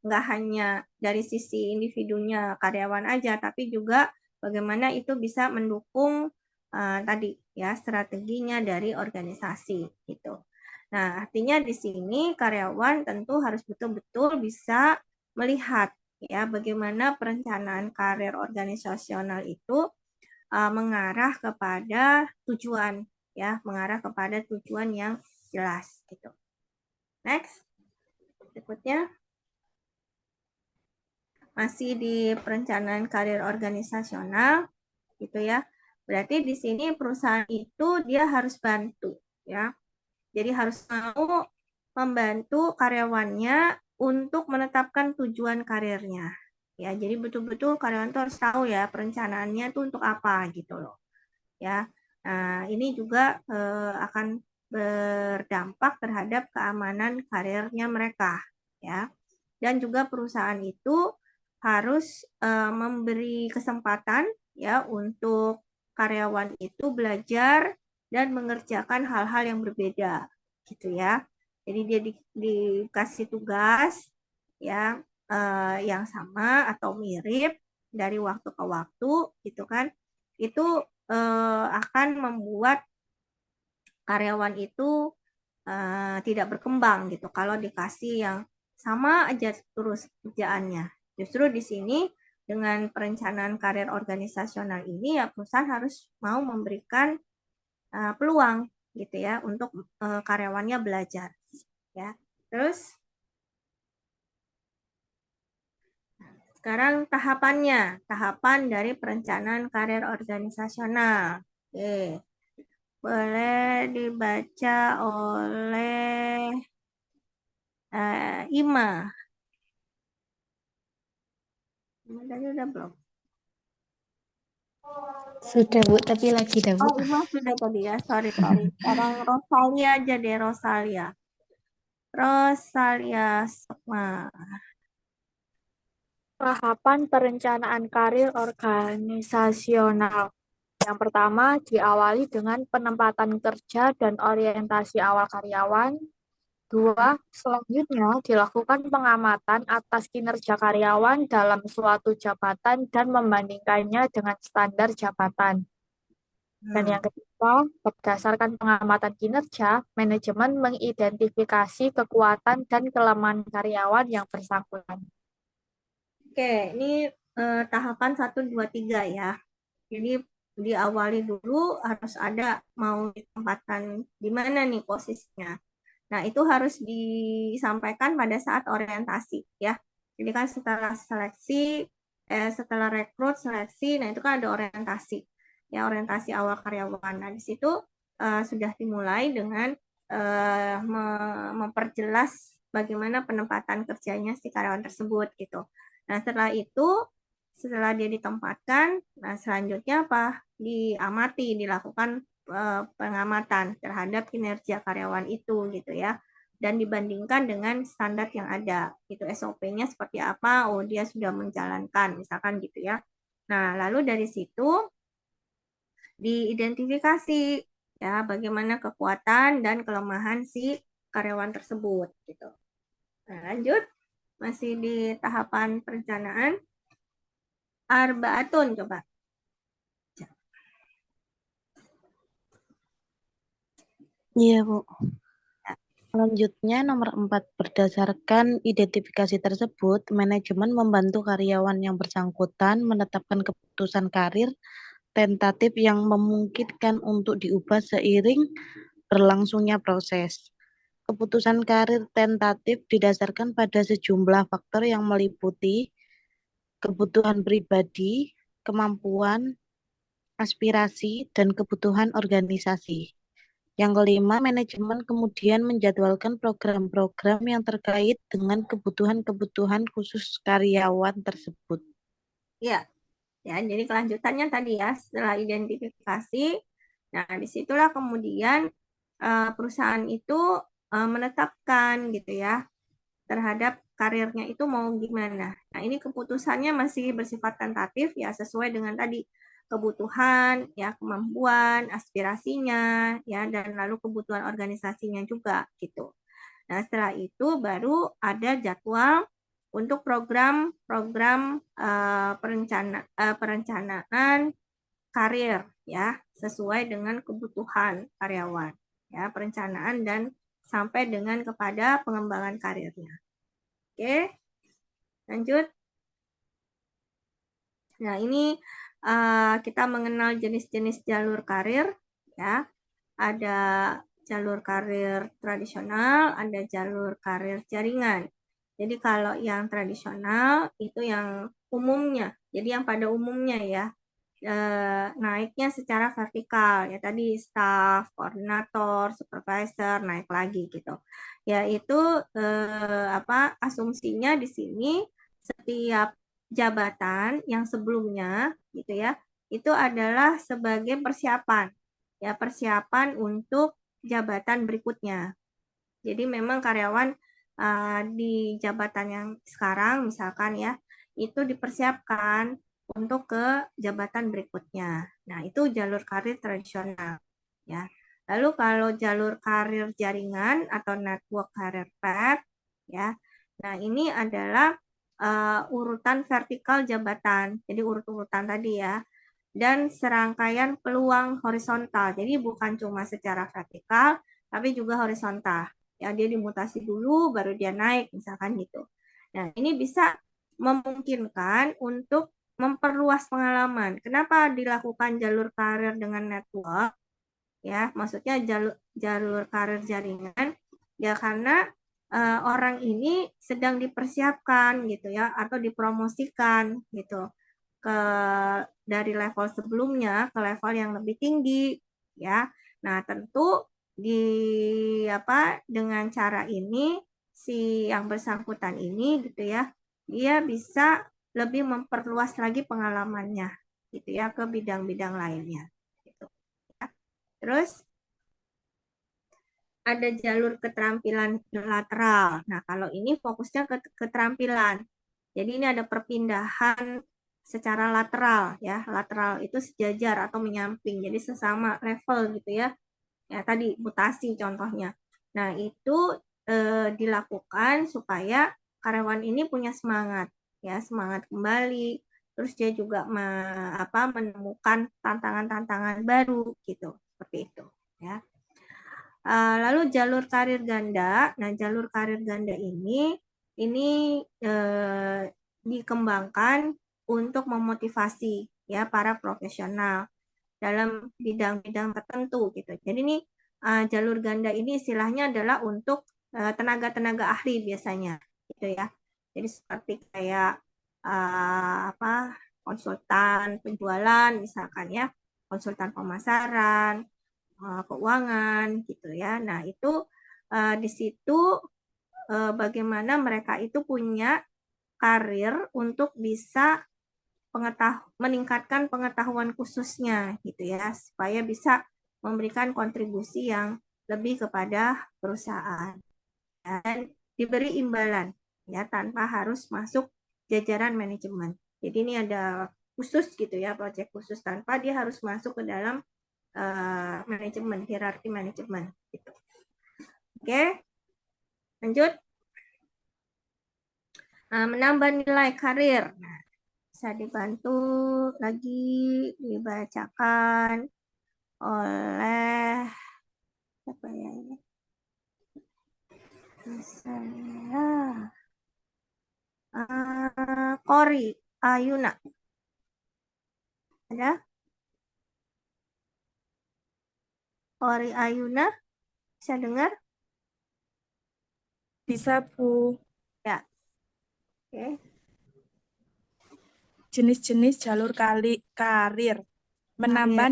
nggak hanya dari sisi individunya karyawan aja, tapi juga bagaimana itu bisa mendukung tadi ya strateginya dari organisasi gitu. Nah, artinya di sini karyawan tentu harus betul-betul bisa melihat ya bagaimana perencanaan karir organisasional itu mengarah kepada tujuan ya, mengarah kepada tujuan yang jelas gitu. Next. Berikutnya masih di perencanaan karir organisasional gitu ya. Berarti di sini perusahaan itu dia harus bantu ya. Jadi harus mau membantu karyawannya untuk menetapkan tujuan karirnya. Ya, jadi betul-betul karyawan itu harus tahu ya perencanaannya itu untuk apa gitu loh. Ya. Nah, ini juga akan berdampak terhadap keamanan karirnya mereka ya. Dan juga perusahaan itu harus memberi kesempatan ya untuk karyawan itu belajar dan mengerjakan hal-hal yang berbeda gitu ya. Jadi dia dikasih tugas ya yang sama atau mirip dari waktu ke waktu gitu kan. Itu akan membuat karyawan itu tidak berkembang gitu kalau dikasih yang sama aja terus kerjaannya. Justru di sini dengan perencanaan karir organisasional ini ya perusahaan harus mau memberikan peluang gitu ya untuk karyawannya belajar ya. Terus sekarang tahapan dari perencanaan karir organisasional. Oke. Boleh dibaca oleh Ima. Ima tadi udah belum? Sudah Bu, tapi lagi dah Bu. Oh, Ima sudah tadi ya, sorry. Sekarang Rosalia aja deh, Rosalia Sukma. Tahapan perencanaan karir organisasional. Yang pertama, diawali dengan penempatan kerja dan orientasi awal karyawan. 2. Selanjutnya, dilakukan pengamatan atas kinerja karyawan dalam suatu jabatan dan membandingkannya dengan standar jabatan. Dan yang ketiga, berdasarkan pengamatan kinerja, manajemen mengidentifikasi kekuatan dan kelemahan karyawan yang bersangkutan. Oke, ini tahapan 1, 2, 3 ya. Jadi diawali dulu harus ada mau ditempatkan di mana nih posisinya. Nah, itu harus disampaikan pada saat orientasi ya. Jadi kan setelah seleksi, setelah rekrut, seleksi, nah itu kan ada orientasi. Ya, orientasi awal karyawan. Nah, di situ sudah dimulai dengan memperjelas bagaimana penempatan kerjanya si karyawan tersebut gitu. Nah, setelah itu, setelah dia ditempatkan, nah selanjutnya apa? Diamati, dilakukan pengamatan terhadap kinerja karyawan itu gitu ya, dan dibandingkan dengan standar yang ada itu SOP-nya seperti apa, oh dia sudah menjalankan misalkan gitu ya. Nah, lalu dari situ diidentifikasi ya bagaimana kekuatan dan kelemahan si karyawan tersebut gitu. Nah, lanjut masih di tahapan perencanaan. Arbaatun coba. Iya, Bu. Selanjutnya nomor 4, berdasarkan identifikasi tersebut, manajemen membantu karyawan yang bersangkutan menetapkan keputusan karir tentatif yang memungkinkan untuk diubah seiring berlangsungnya proses. Keputusan karir tentatif didasarkan pada sejumlah faktor yang meliputi kebutuhan pribadi, kemampuan, aspirasi, dan kebutuhan organisasi. Yang kelima, manajemen kemudian menjadwalkan program-program yang terkait dengan kebutuhan-kebutuhan khusus karyawan tersebut. Ya, jadi kelanjutannya tadi ya, setelah identifikasi, nah disitulah kemudian perusahaan itu menetapkan gitu ya terhadap karirnya itu mau gimana. Nah, ini keputusannya masih bersifat tentatif ya, sesuai dengan tadi kebutuhan, ya kemampuan, aspirasinya, ya dan lalu kebutuhan organisasinya juga gitu. Nah, setelah itu baru ada jadwal untuk program-program perencanaan karir ya, sesuai dengan kebutuhan karyawan. Ya, perencanaan dan sampai dengan kepada pengembangan karirnya. Oke, lanjut. Nah, ini kita mengenal jenis-jenis jalur karir ya. Ada jalur karir tradisional, ada jalur karir jaringan. Jadi kalau yang tradisional itu yang umumnya. Jadi yang pada umumnya ya, naiknya secara vertikal ya, tadi staff, koordinator, supervisor, naik lagi gitu. Yaitu asumsinya di sini setiap jabatan yang sebelumnya gitu ya, itu adalah sebagai persiapan ya, persiapan untuk jabatan berikutnya. Jadi memang karyawan di jabatan yang sekarang misalkan ya, itu dipersiapkan untuk ke jabatan berikutnya. Nah, itu jalur karir tradisional ya. Lalu kalau jalur karir jaringan atau network career path ya. Nah, ini adalah urutan vertikal jabatan. Jadi urut-urutan tadi ya. Dan serangkaian peluang horizontal. Jadi bukan cuma secara vertikal, tapi juga horizontal. Ya, dia dimutasi dulu, baru dia naik, misalkan gitu. Nah, ini bisa memungkinkan untuk memperluas pengalaman. Kenapa dilakukan jalur karir dengan network? Ya, maksudnya jalur karir jaringan. Ya, karena orang ini sedang dipersiapkan gitu ya, atau dipromosikan gitu dari level sebelumnya ke level yang lebih tinggi ya. Nah, tentu dengan cara ini si yang bersangkutan ini gitu ya, dia bisa lebih memperluas lagi pengalamannya gitu ya ke bidang-bidang lainnya gitu. Ya. Terus ada jalur keterampilan lateral. Nah, kalau ini fokusnya ke keterampilan. Jadi ini ada perpindahan secara lateral ya. Lateral itu sejajar atau menyamping. Jadi sesama level gitu ya. Ya tadi mutasi contohnya. Nah, itu dilakukan supaya karyawan ini punya semangat ya, semangat kembali terus dia juga menemukan tantangan-tantangan baru gitu, seperti itu ya. Lalu jalur karir ganda. Nah, jalur karir ganda ini dikembangkan untuk memotivasi ya para profesional dalam bidang-bidang tertentu gitu. Jadi ini jalur ganda ini istilahnya adalah untuk tenaga-tenaga ahli biasanya gitu ya. Jadi seperti kayak konsultan penjualan misalkan ya, konsultan pemasaran, keuangan gitu ya. Nah, itu di situ bagaimana mereka itu punya karir untuk bisa meningkatkan pengetahuan khususnya gitu ya, supaya bisa memberikan kontribusi yang lebih kepada perusahaan dan diberi imbalan ya tanpa harus masuk jajaran manajemen. Jadi ini ada khusus gitu ya, proyek khusus tanpa dia harus masuk ke dalam manajemen, hierarki manajemen gitu. Oke, lanjut. Menambah nilai karir. Nah, bisa dibantu lagi dibacakan oleh siapa ya ini? Saya Kori Ayuna. Ada? Kori Ayuna, bisa dengar? Bisa, Bu. Ya. Oke. Jenis-jenis jalur karir. Menambah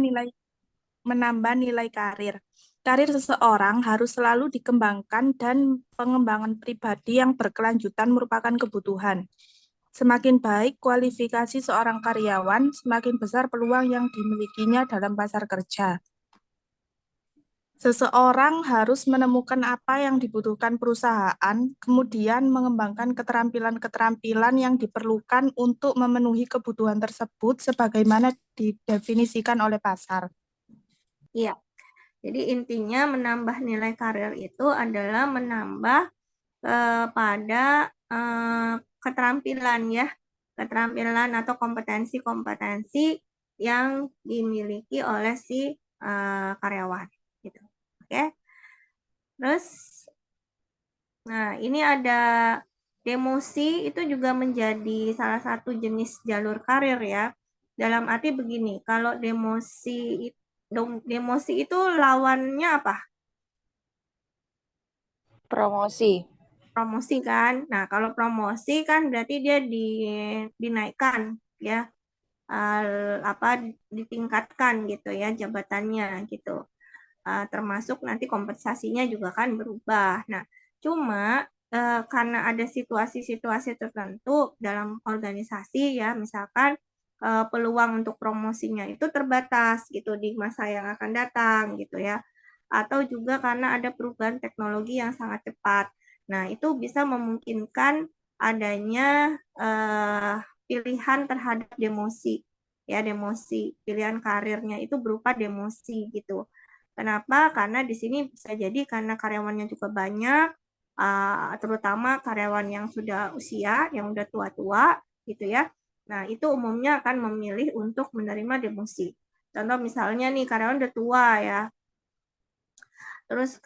nilai karir. Karir seseorang harus selalu dikembangkan dan pengembangan pribadi yang berkelanjutan merupakan kebutuhan. Semakin baik kualifikasi seorang karyawan, semakin besar peluang yang dimilikinya dalam pasar kerja. Seseorang harus menemukan apa yang dibutuhkan perusahaan, kemudian mengembangkan keterampilan-keterampilan yang diperlukan untuk memenuhi kebutuhan tersebut sebagaimana didefinisikan oleh pasar. Iya. Jadi intinya menambah nilai karir itu adalah menambah pada keterampilan ya, keterampilan atau kompetensi-kompetensi yang dimiliki oleh si karyawan gitu. Oke. Terus nah, ini ada demosi, itu juga menjadi salah satu jenis jalur karir ya. Dalam arti begini, kalau demosi itu lawannya apa? Promosi. Promosi kan. Nah, kalau promosi kan berarti dia dinaikkan ya, ditingkatkan gitu ya jabatannya gitu. Termasuk nanti kompensasinya juga kan berubah. Nah, cuma karena ada situasi-situasi tertentu dalam organisasi ya, misalkan peluang untuk promosinya itu terbatas gitu di masa yang akan datang gitu ya. Atau juga karena ada perubahan teknologi yang sangat cepat. Nah, itu bisa memungkinkan adanya pilihan terhadap demosi. Ya, demosi, pilihan karirnya itu berupa demosi gitu. Kenapa? Karena di sini bisa jadi karena karyawannya juga banyak, terutama karyawan yang sudah usia, yang udah tua-tua gitu ya. Nah, itu umumnya akan memilih untuk menerima demosi. Contoh misalnya nih, karyawan udah tua ya, terus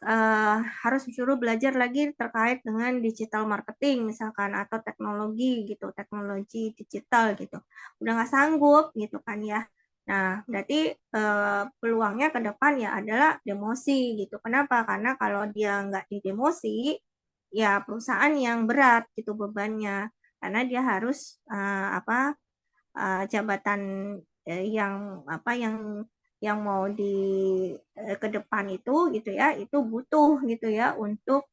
harus disuruh belajar lagi terkait dengan digital marketing misalkan, atau teknologi gitu, teknologi digital gitu. Udah nggak sanggup gitu kan ya. Nah, berarti peluangnya ke depan ya adalah demosi gitu. Kenapa? Karena kalau dia nggak didemosi, ya perusahaan yang berat gitu bebannya. Karena dia harus jabatan yang mau ke depan itu gitu ya, itu butuh gitu ya untuk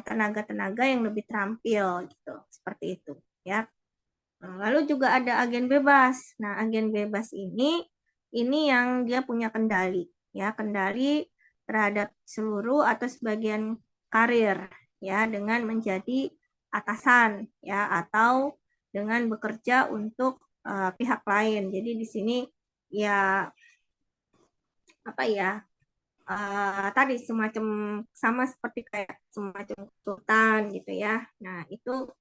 tenaga-tenaga yang lebih terampil gitu, seperti itu ya. Lalu juga ada agen bebas. Nah, agen bebas ini yang dia punya kendali ya, kendali terhadap seluruh atau sebagian karir ya, dengan menjadi atasan ya, atau dengan bekerja untuk pihak lain. Jadi di sini ya tadi semacam sama seperti kayak semacam konsultan gitu ya. Nah, itu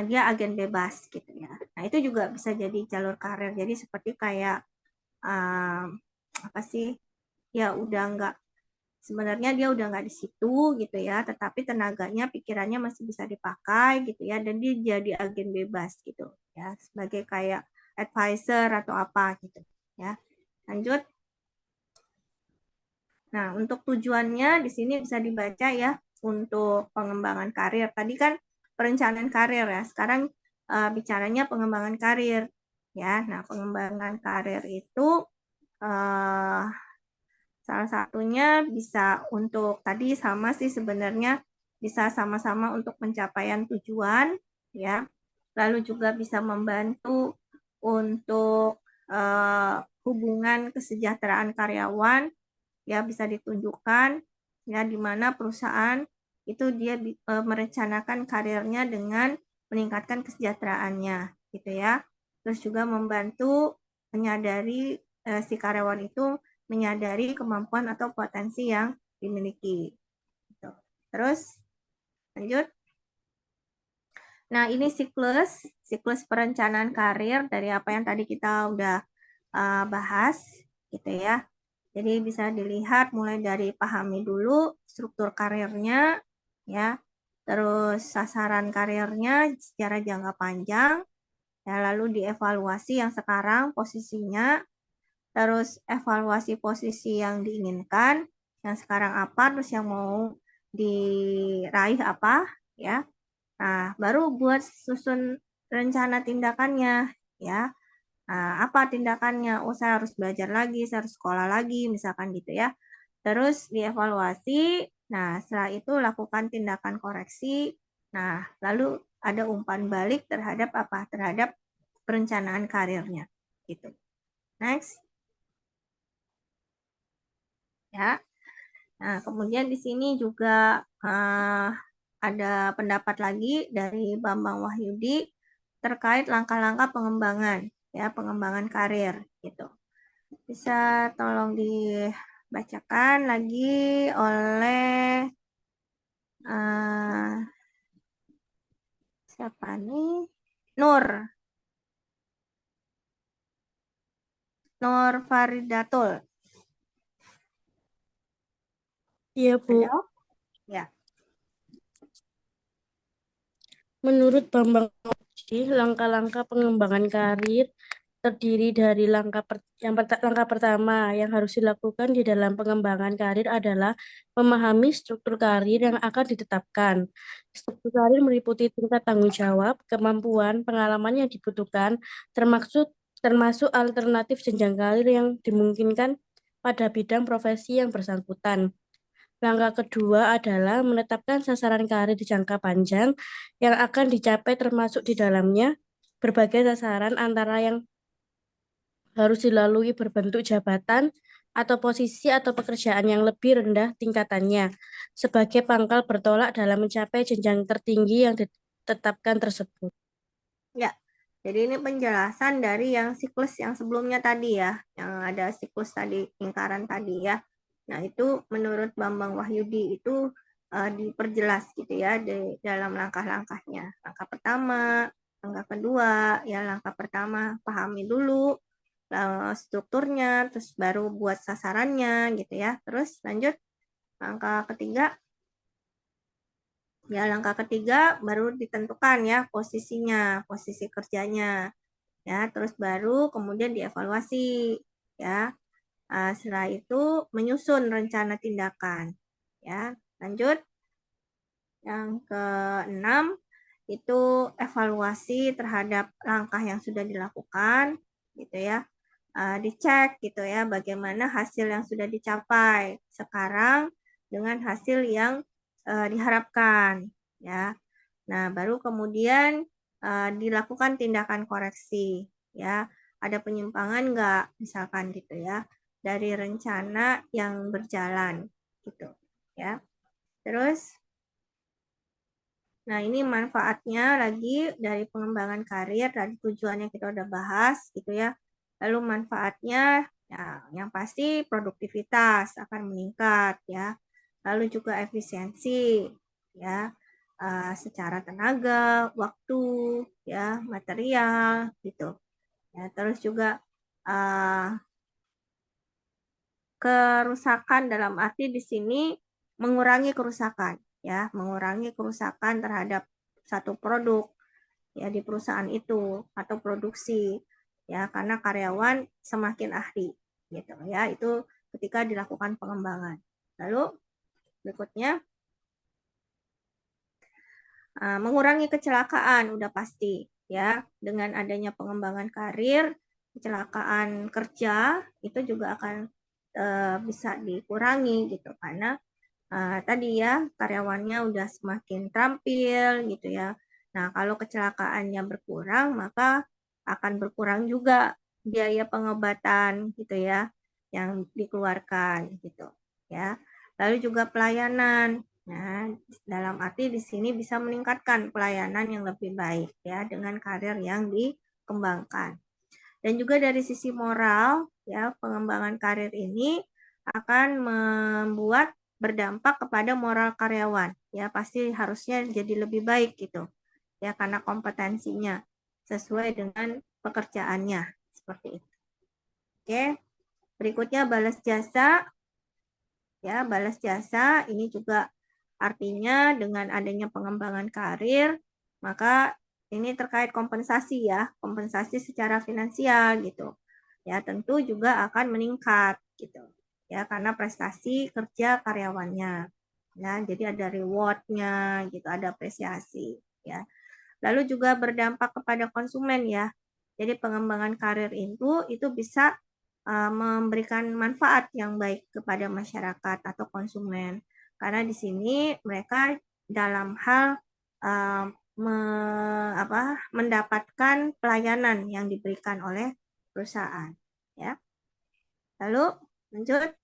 dia agen bebas gitu ya. Nah, itu juga bisa jadi jalur karir. Jadi seperti kayak apa sih? Ya sebenarnya dia udah nggak di situ gitu ya, tetapi tenaganya, pikirannya masih bisa dipakai gitu ya, dan dia jadi agen bebas gitu ya, sebagai kayak advisor atau apa gitu ya. Lanjut. Nah, untuk tujuannya di sini bisa dibaca ya, untuk pengembangan karir. Tadi kan perencanaan karir ya, sekarang bicaranya pengembangan karir ya. Nah, pengembangan karir itu salah satunya bisa untuk tadi sama sih sebenarnya, bisa sama-sama untuk pencapaian tujuan ya. Lalu juga bisa membantu untuk hubungan kesejahteraan karyawan ya, bisa ditunjukkan ya, di mana perusahaan itu dia merencanakan karirnya dengan meningkatkan kesejahteraannya gitu ya. Terus juga membantu menyadari si karyawan itu menyadari kemampuan atau potensi yang dimiliki. Gitu. Terus lanjut. Nah, ini siklus perencanaan karir dari apa yang tadi kita udah bahas gitu ya. Jadi bisa dilihat mulai dari pahami dulu struktur karirnya ya. Terus sasaran karirnya secara jangka panjang ya, lalu dievaluasi yang sekarang posisinya, terus evaluasi posisi yang diinginkan, yang sekarang apa, terus yang mau diraih apa ya. Nah, baru buat susun rencana tindakannya ya. Nah, apa tindakannya? Oh, saya harus belajar lagi, saya harus sekolah lagi, misalkan gitu ya. Terus dievaluasi. Nah, setelah itu lakukan tindakan koreksi. Nah, lalu ada umpan balik terhadap apa? Terhadap perencanaan karirnya. Gitu. Next. Ya. Nah, kemudian di sini juga ada pendapat lagi dari Bambang Wahyudi terkait langkah-langkah pengembangan ya, pengembangan karir gitu. Bisa tolong dibacakan lagi oleh siapa nih? Nur Faridatul. Iya, Bu. Ya. Menurut Bambang Wahyudi, langkah-langkah pengembangan karir terdiri dari langkah pertama yang harus dilakukan di dalam pengembangan karir adalah memahami struktur karir yang akan ditetapkan. Struktur karir meliputi tingkat tanggung jawab, kemampuan, pengalaman yang dibutuhkan, termasuk alternatif jenjang karir yang dimungkinkan pada bidang profesi yang bersangkutan. Langkah kedua adalah menetapkan sasaran karir di jangka panjang yang akan dicapai, termasuk di dalamnya berbagai sasaran antara yang harus dilalui berbentuk jabatan atau posisi atau pekerjaan yang lebih rendah tingkatannya sebagai pangkal bertolak dalam mencapai jenjang tertinggi yang ditetapkan tersebut. Ya. Jadi ini penjelasan dari yang siklus yang sebelumnya tadi ya, yang ada siklus tadi, lingkaran tadi ya. Nah, itu menurut Bambang Wahyudi itu diperjelas gitu ya di dalam langkah-langkahnya. Langkah pertama, langkah kedua, ya langkah pertama pahami dulu strukturnya, terus baru buat sasarannya gitu ya. Terus lanjut langkah ketiga. Ya, langkah ketiga baru ditentukan ya posisinya, posisi kerjanya. Ya, terus baru kemudian dievaluasi ya. Setelah itu menyusun rencana tindakan. Ya, lanjut. Yang keenam itu evaluasi terhadap langkah yang sudah dilakukan gitu ya. Dicek gitu ya bagaimana hasil yang sudah dicapai sekarang dengan hasil yang diharapkan ya. Nah, baru kemudian dilakukan tindakan koreksi ya. Ada penyimpangan nggak misalkan gitu ya dari rencana yang berjalan gitu ya. Terus nah, ini manfaatnya lagi dari pengembangan karir, dari tujuannya kita udah bahas gitu ya. Lalu manfaatnya ya yang pasti produktivitas akan meningkat ya. Lalu juga efisiensi ya. secara tenaga, waktu, ya, material, gitu. Ya, terus juga kerusakan dalam arti di sini mengurangi kerusakan, ya, mengurangi kerusakan terhadap satu produk, ya, di perusahaan itu atau produksi, ya, karena karyawan semakin ahli, gitu, ya, itu ketika dilakukan pengembangan. Lalu berikutnya mengurangi kecelakaan udah pasti, ya, dengan adanya pengembangan karir, kecelakaan kerja itu juga akan bisa dikurangi gitu karena tadi ya karyawannya udah semakin terampil gitu ya. Nah, kalau kecelakaannya berkurang maka akan berkurang juga biaya pengobatan gitu ya yang dikeluarkan gitu ya. Lalu juga pelayanan. Nah, dalam arti di sini bisa meningkatkan pelayanan yang lebih baik ya dengan karir yang dikembangkan. Dan juga dari sisi moral, ya, pengembangan karir ini akan membuat berdampak kepada moral karyawan. Ya, pasti harusnya jadi lebih baik gitu. Ya, karena kompetensinya sesuai dengan pekerjaannya seperti itu. Oke. Berikutnya balas jasa. Ya, balas jasa ini juga artinya dengan adanya pengembangan karir, maka ini terkait kompensasi ya, kompensasi secara finansial gitu. Ya, tentu juga akan meningkat gitu. Ya, karena prestasi kerja karyawannya. Ya, jadi ada reward-nya gitu, ada apresiasi ya. Lalu juga berdampak kepada konsumen ya. Jadi pengembangan karir itu bisa memberikan manfaat yang baik kepada masyarakat atau konsumen. Karena di sini mereka dalam hal mendapatkan pelayanan yang diberikan oleh perusahaan. Ya. Lalu lanjut.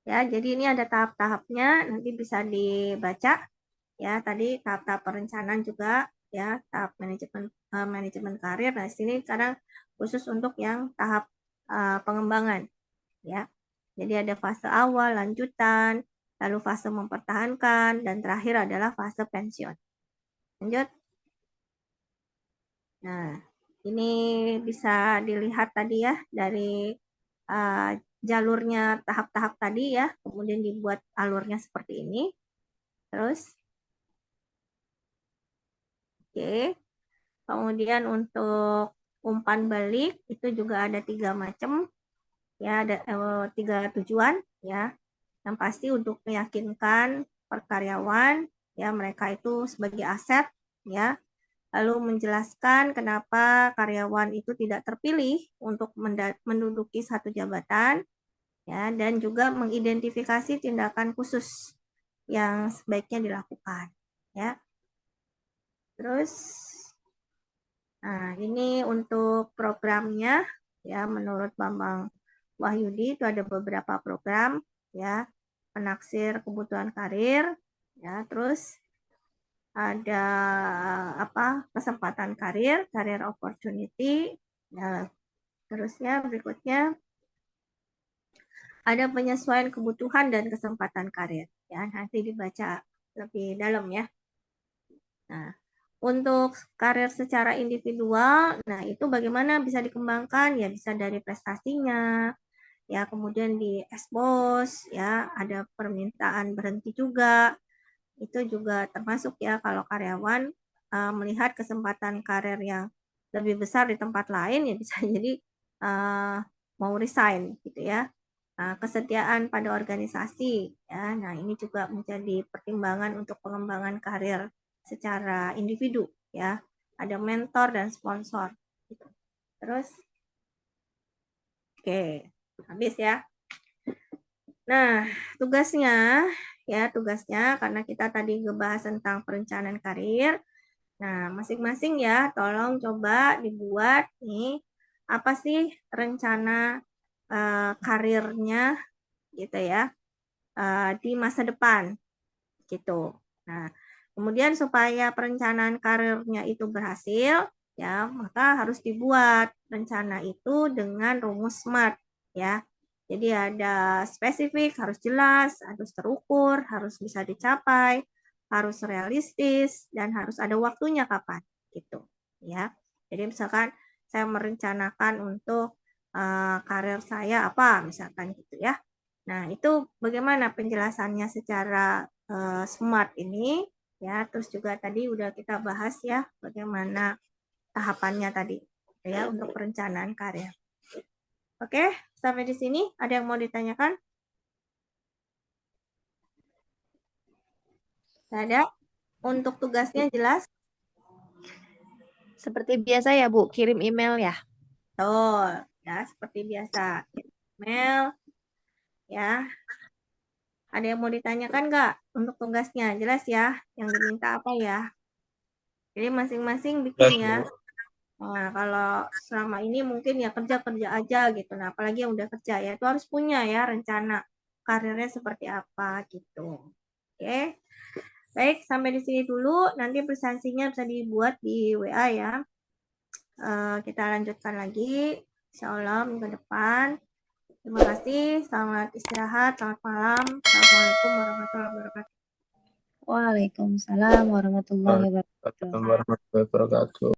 Ya, jadi ini ada tahap-tahapnya, nanti bisa dibaca. Ya, tadi tahap-tahap perencanaan juga, ya, tahap manajemen karir. Nah, sini sekarang khusus untuk yang tahap pengembangan, ya. Jadi ada fase awal, lanjutan, lalu fase mempertahankan, dan terakhir adalah fase pensiun. Lanjut. Nah, ini bisa dilihat tadi ya dari jalurnya tahap-tahap tadi ya, kemudian dibuat alurnya seperti ini. Terus, oke. Kemudian untuk umpan balik itu juga ada 3 macam, ya, ada 3 tujuan ya. Yang pasti untuk meyakinkan karyawan ya mereka itu sebagai aset ya. Lalu menjelaskan kenapa karyawan itu tidak terpilih untuk menduduki satu jabatan ya, dan juga mengidentifikasi tindakan khusus yang sebaiknya dilakukan ya. Terus ini untuk programnya ya, menurut Bambang Wahyudi itu ada beberapa program ya, penaksir kebutuhan karir ya, terus ada kesempatan karir, career opportunity ya. Terusnya berikutnya ada penyesuaian kebutuhan dan kesempatan karir ya, nanti dibaca lebih dalam ya. Nah, untuk karir secara individual, nah itu bagaimana bisa dikembangkan ya, bisa dari prestasinya ya, kemudian di expose ya, ada permintaan berhenti juga. Itu juga termasuk ya kalau karyawan melihat kesempatan karir yang lebih besar di tempat lain ya bisa jadi mau resign gitu ya. Kesetiaan pada organisasi ya. Nah, ini juga menjadi pertimbangan untuk pengembangan karir secara individu ya. Ada mentor dan sponsor gitu. Terus oke, habis ya. Nah, tugasnya karena kita tadi ngebahas tentang perencanaan karir. Nah, masing-masing ya, tolong coba dibuat nih apa sih rencana karirnya gitu ya di masa depan gitu. Nah, kemudian supaya perencanaan karirnya itu berhasil ya, maka harus dibuat rencana itu dengan rumus SMART ya. Jadi ada spesifik, harus jelas, harus terukur, harus bisa dicapai, harus realistis, dan harus ada waktunya kapan, gitu. Ya. Jadi misalkan saya merencanakan untuk karir saya apa, misalkan gitu ya. Nah, itu bagaimana penjelasannya secara smart ini, ya. Terus juga tadi udah kita bahas ya, bagaimana tahapannya tadi, ya, untuk perencanaan karir. Oke, sampai di sini ada yang mau ditanyakan? Tidak ada? Untuk tugasnya jelas? Seperti biasa ya, Bu, kirim email ya. Betul, ya seperti biasa. Email, ya. Ada yang mau ditanyakan nggak untuk tugasnya? Jelas ya, yang diminta apa ya? Jadi masing-masing bikin ya. Nah, kalau selama ini mungkin ya kerja-kerja aja gitu. Nah, apalagi yang udah kerja ya, itu harus punya ya rencana karirnya seperti apa gitu. Oke. Baik, sampai di sini dulu. Nanti presentasinya bisa dibuat di WA ya. Kita lanjutkan lagi. Insya Allah minggu depan. Terima kasih. Selamat istirahat. Selamat malam. Assalamualaikum warahmatullahi wabarakatuh. Waalaikumsalam warahmatullahi wabarakatuh. Warahmatullahi wabarakatuh.